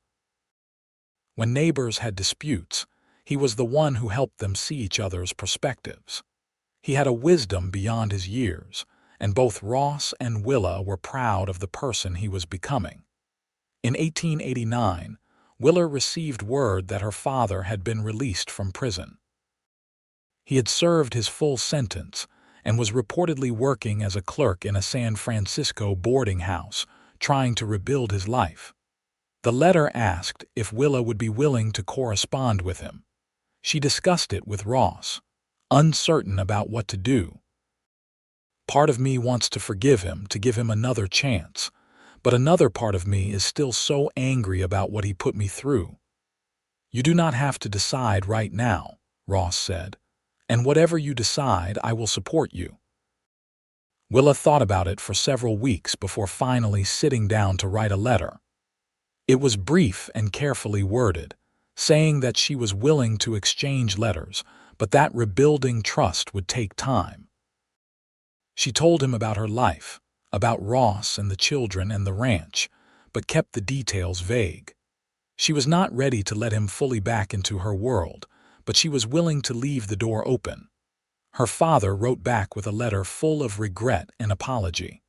Speaker 1: When neighbors had disputes, he was the one who helped them see each other's perspectives. He had a wisdom beyond his years, and both Ross and Willa were proud of the person he was becoming. In 1889, Willa received word that her father had been released from prison. He had served his full sentence and was reportedly working as a clerk in a San Francisco boarding house, trying to rebuild his life. The letter asked if Willa would be willing to correspond with him. She discussed it with Ross, uncertain about what to do. "Part of me wants to forgive him, to give him another chance, but another part of me is still so angry about what he put me through." "You do not have to decide right now," Ross said. "And whatever you decide, I will support you." Willa thought about it for several weeks before finally sitting down to write a letter. It was brief and carefully worded, saying that she was willing to exchange letters, but that rebuilding trust would take time. She told him about her life, about Ross and the children and the ranch, but kept the details vague. She was not ready to let him fully back into her world, but she was willing to leave the door open. Her father wrote back with a letter full of regret and apology.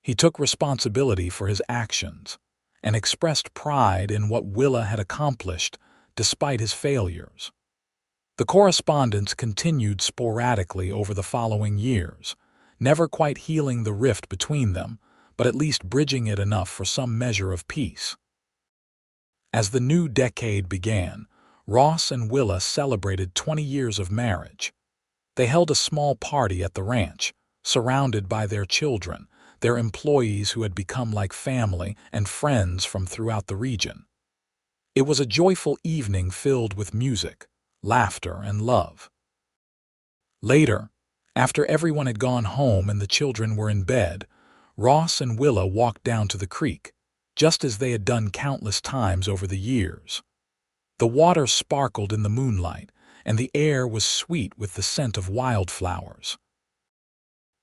Speaker 1: He took responsibility for his actions and expressed pride in what Willa had accomplished despite his failures. The correspondence continued sporadically over the following years, never quite healing the rift between them, but at least bridging it enough for some measure of peace. As the new decade began, Ross and Willa celebrated 20 years of marriage. They held a small party at the ranch, surrounded by their children, their employees who had become like family, and friends from throughout the region. It was a joyful evening filled with music, laughter, and love. Later, after everyone had gone home and the children were in bed, Ross and Willa walked down to the creek, just as they had done countless times over the years. The water sparkled in the moonlight, and the air was sweet with the scent of wildflowers.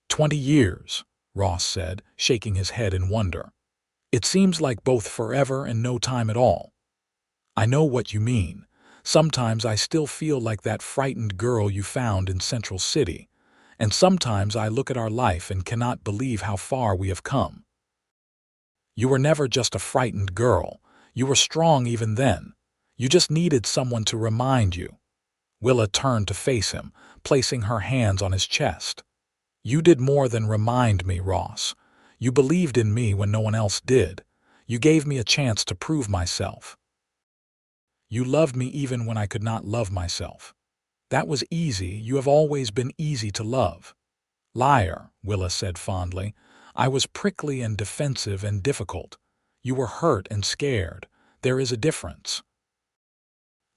Speaker 1: 20 years, Ross said, shaking his head in wonder. "It seems like both forever and no time at all." "I know what you mean. Sometimes I still feel like that frightened girl you found in Central City, and sometimes I look at our life and cannot believe how far we have come." "You were never just a frightened girl. You were strong even then. You just needed someone to remind you." Willa turned to face him, placing her hands on his chest. "You did more than remind me, Ross. You believed in me when no one else did. You gave me a chance to prove myself. You loved me even when I could not love myself. That was easy. You have always been easy to love." "Liar," Willa said fondly. "I was prickly and defensive and difficult. You were hurt and scared. There is a difference."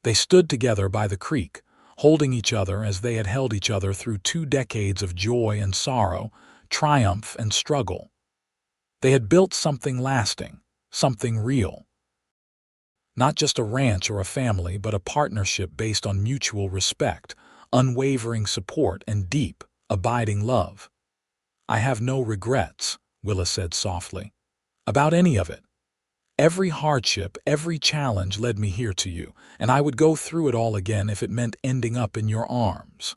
Speaker 1: They stood together by the creek, holding each other as they had held each other through 2 decades of joy and sorrow, triumph and struggle. They had built something lasting, something real. Not just a ranch or a family, but a partnership based on mutual respect, unwavering support, and deep, abiding love. "I have no regrets," Willa said softly, "about any of it. Every hardship, every challenge led me here to you, and I would go through it all again if it meant ending up in your arms."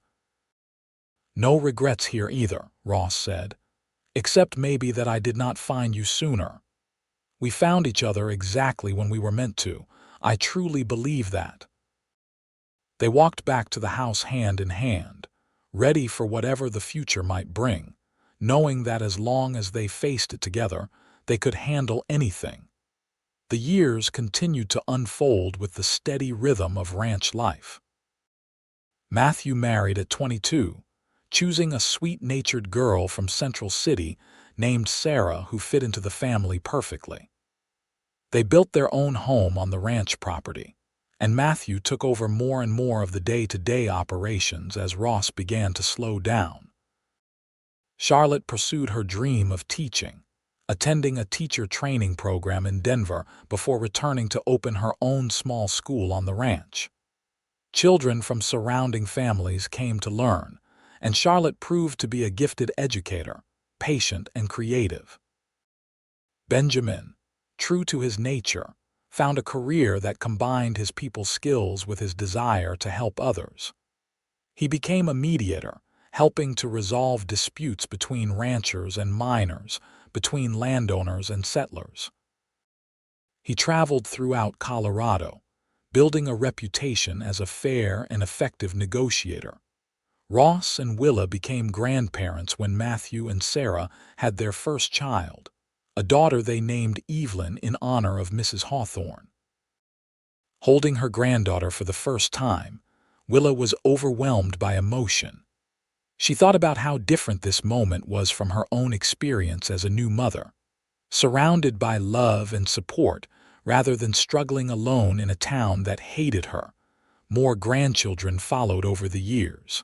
Speaker 1: "No regrets here either," Ross said, "except maybe that I did not find you sooner. We found each other exactly when we were meant to. I truly believe that." They walked back to the house hand in hand, ready for whatever the future might bring, knowing that as long as they faced it together, they could handle anything. The years continued to unfold with the steady rhythm of ranch life. Matthew married at 22, choosing a sweet-natured girl from Central City named Sarah who fit into the family perfectly. They built their own home on the ranch property, and Matthew took over more and more of the day-to-day operations as Ross began to slow down. Charlotte pursued her dream of teaching, attending a teacher training program in Denver before returning to open her own small school on the ranch. Children from surrounding families came to learn, and Charlotte proved to be a gifted educator, patient and creative. Benjamin, true to his nature, found a career that combined his people skills with his desire to help others. He became a mediator, helping to resolve disputes between ranchers and miners, between landowners and settlers. He traveled throughout Colorado, building a reputation as a fair and effective negotiator. Ross and Willa became grandparents when Matthew and Sarah had their first child, a daughter they named Evelyn in honor of Mrs. Hawthorne. Holding her granddaughter for the first time, Willa was overwhelmed by emotion. She thought about how different this moment was from her own experience as a new mother. Surrounded by love and support, rather than struggling alone in a town that hated her. More grandchildren followed over the years.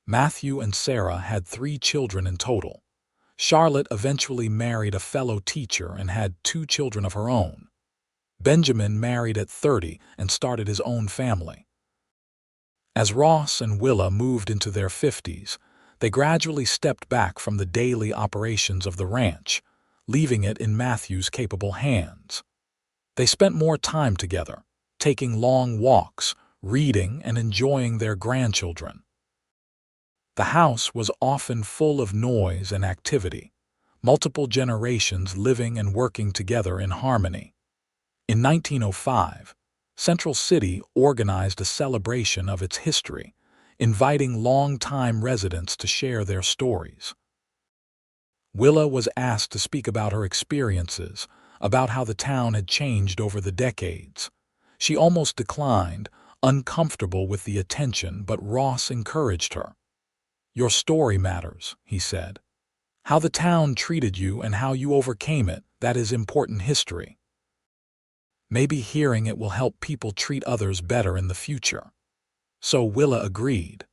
Speaker 1: Matthew and Sarah had 3 children in total. Charlotte eventually married a fellow teacher and had 2 children of her own. Benjamin married at 30 and started his own family. As Ross and Willa moved into their 50s, they gradually stepped back from the daily operations of the ranch, leaving it in Matthew's capable hands. They spent more time together, taking long walks, reading, and enjoying their grandchildren. The house was often full of noise and activity, multiple generations living and working together in harmony. In 1905, Central City organized a celebration of its history, inviting long-time residents to share their stories. Willa was asked to speak about her experiences, about how the town had changed over the decades. She almost declined, uncomfortable with the attention, but Ross encouraged her. "Your story matters," he said. "How the town treated you and how you overcame it, that is important history. Maybe hearing it will help people treat others better in the future." So Willa agreed.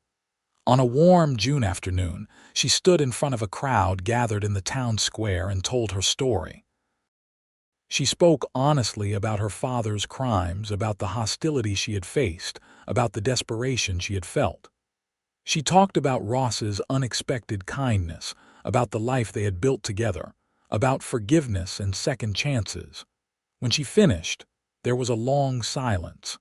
Speaker 1: On a warm June afternoon, she stood in front of a crowd gathered in the town square and told her story. She spoke honestly about her father's crimes, about the hostility she had faced, about the desperation she had felt. She talked about Ross's unexpected kindness, about the life they had built together, about forgiveness and second chances. When she finished, there was a long silence.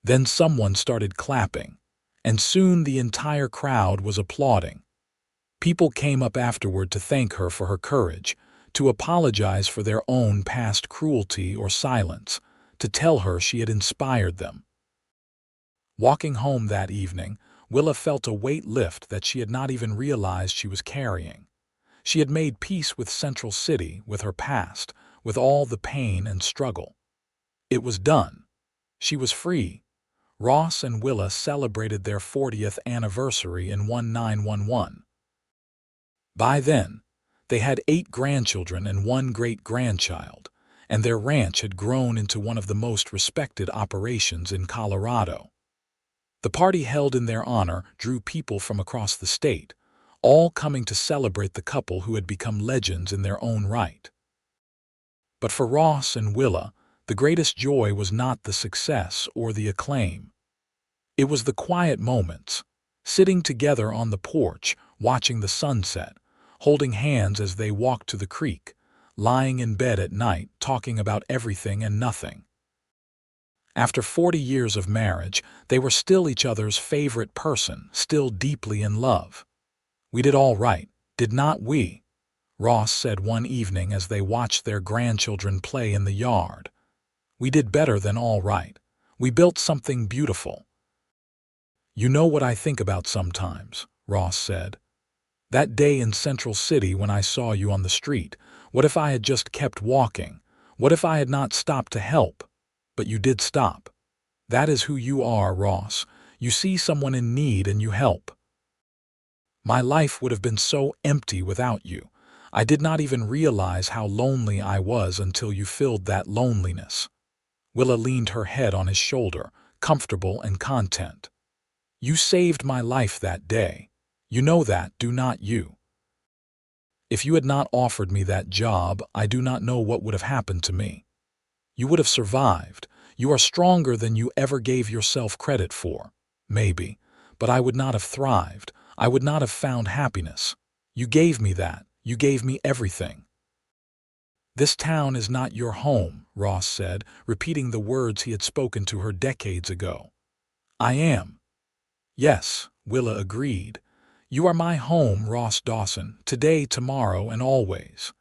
Speaker 1: Then someone started clapping, and soon the entire crowd was applauding. People came up afterward to thank her for her courage, to apologize for their own past cruelty or silence, to tell her she had inspired them. Walking home that evening, Willa felt a weight lift that she had not even realized she was carrying. She had made peace with Central City, with her past, with all the pain and struggle. It was done. She was free. Ross and Willa celebrated their 40th anniversary in 1911. By then, they had 8 grandchildren and 1 great-grandchild, and their ranch had grown into one of the most respected operations in Colorado. The party held in their honor drew people from across the state, all coming to celebrate the couple who had become legends in their own right. But for Ross and Willa, the greatest joy was not the success or the acclaim. It was the quiet moments, sitting together on the porch, watching the sunset, holding hands as they walked to the creek, lying in bed at night, talking about everything and nothing. After 40 years of marriage, they were still each other's favorite person, still deeply in love. "We did all right, did not we?" Ross said one evening as they watched their grandchildren play in the yard. "We did better than all right. We built something beautiful." "You know what I think about sometimes," Ross said. "That day in Central City when I saw you on the street, what if I had just kept walking? What if I had not stopped to help? But you did stop. That is who you are, Ross. You see someone in need and you help. My life would have been so empty without you. I did not even realize how lonely I was until you filled that loneliness." Willa leaned her head on his shoulder, comfortable and content. "You saved my life that day. You know that, do not you? If you had not offered me that job, I do not know what would have happened to me. You would have survived. You are stronger than you ever gave yourself credit for. Maybe. But I would not have thrived. I would not have found happiness. You gave me that. You gave me everything." "This town is not your home," Ross said, repeating the words he had spoken to her decades ago. "I am." "Yes," Willa agreed. "You are my home, Ross Dawson, today, tomorrow, and always."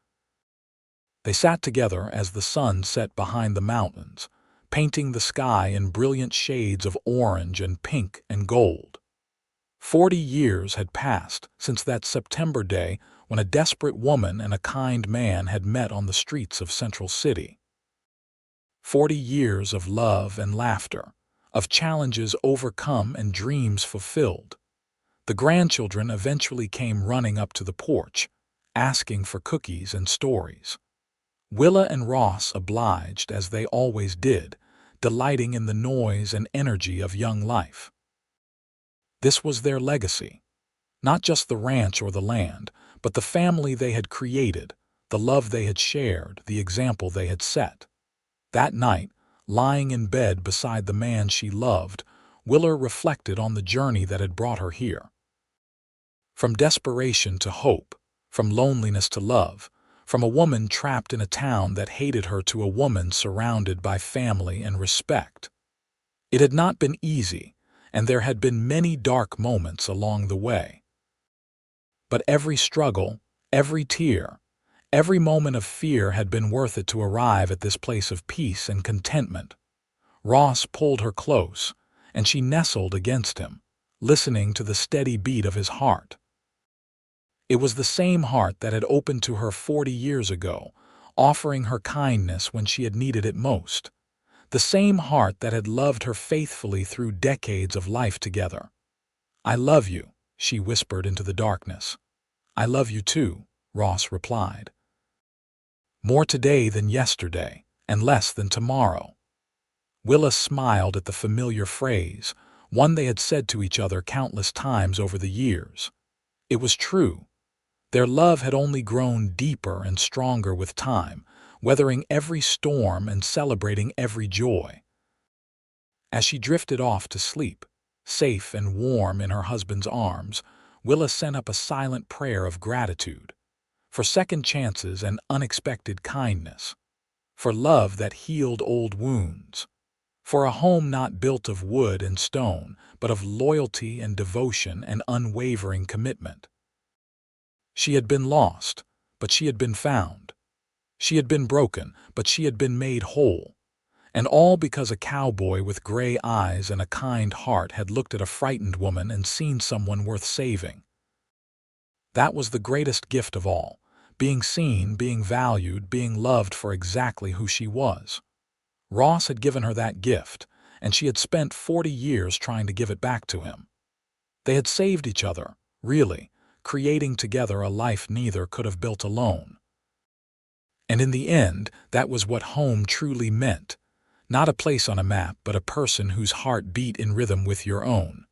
Speaker 1: They sat together as the sun set behind the mountains, painting the sky in brilliant shades of orange and pink and gold. 40 years had passed since that September day when a desperate woman and a kind man had met on the streets of Central City. 40 years of love and laughter, of challenges overcome and dreams fulfilled. The grandchildren eventually came running up to the porch, asking for cookies and stories. Willa and Ross obliged, as they always did, delighting in the noise and energy of young life. This was their legacy, not just the ranch or the land, but the family they had created, the love they had shared, the example they had set. That night, lying in bed beside the man she loved, Willa reflected on the journey that had brought her here. From desperation to hope, from loneliness to love, from a woman trapped in a town that hated her to a woman surrounded by family and respect. It had not been easy, and there had been many dark moments along the way. But every struggle, every tear, every moment of fear had been worth it to arrive at this place of peace and contentment. Ross pulled her close, and she nestled against him, listening to the steady beat of his heart. It was the same heart that had opened to her 40 years ago, offering her kindness when she had needed it most. The same heart that had loved her faithfully through decades of life together. "I love you," she whispered into the darkness. "I love you too," Ross replied. "More today than yesterday, and less than tomorrow." Willa smiled at the familiar phrase, one they had said to each other countless times over the years. It was true. Their love had only grown deeper and stronger with time, weathering every storm and celebrating every joy. As she drifted off to sleep, safe and warm in her husband's arms, Willa sent up a silent prayer of gratitude, for second chances and unexpected kindness, for love that healed old wounds, for a home not built of wood and stone, but of loyalty and devotion and unwavering commitment. She had been lost, but she had been found. She had been broken, but she had been made whole. And all because a cowboy with gray eyes and a kind heart had looked at a frightened woman and seen someone worth saving. That was the greatest gift of all, being seen, being valued, being loved for exactly who she was. Ross had given her that gift, and she had spent 40 years trying to give it back to him. They had saved each other, really, creating together a life neither could have built alone. And in the end, that was what home truly meant. Not a place on a map, but a person whose heart beat in rhythm with your own.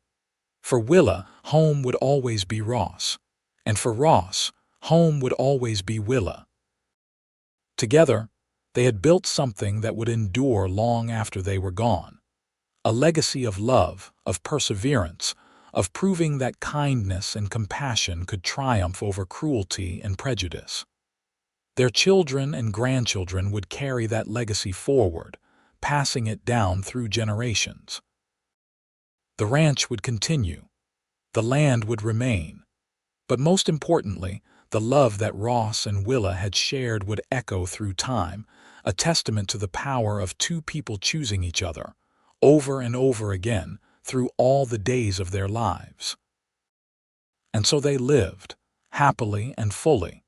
Speaker 1: For Willa, home would always be Ross. And for Ross, home would always be Willa. Together, they had built something that would endure long after they were gone. A legacy of love, of perseverance, of proving that kindness and compassion could triumph over cruelty and prejudice. Their children and grandchildren would carry that legacy forward, passing it down through generations. The ranch would continue. The land would remain. But most importantly, the love that Ross and Willa had shared would echo through time, a testament to the power of two people choosing each other, over and over again, through all the days of their lives. And so they lived, happily and fully,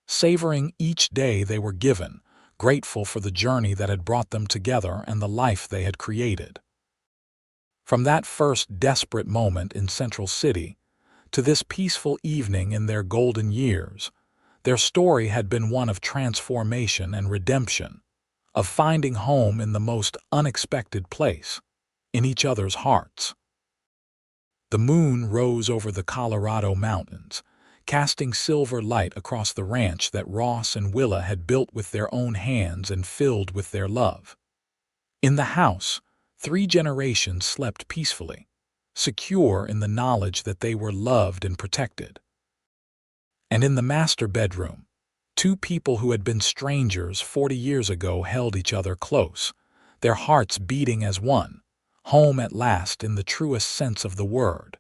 Speaker 1: savoring each day they were given, grateful for the journey that had brought them together and the life they had created. From that first desperate moment in Central City to this peaceful evening in their golden years, their story had been one of transformation and redemption, of finding home in the most unexpected place, in each other's hearts. The moon rose over the Colorado mountains, casting silver light across the ranch that Ross and Willa had built with their own hands and filled with their love. In the house, 3 generations slept peacefully, secure in the knowledge that they were loved and protected. And in the master bedroom, 2 people who had been strangers 40 years ago held each other close, their hearts beating as one, home at last in the truest sense of the word.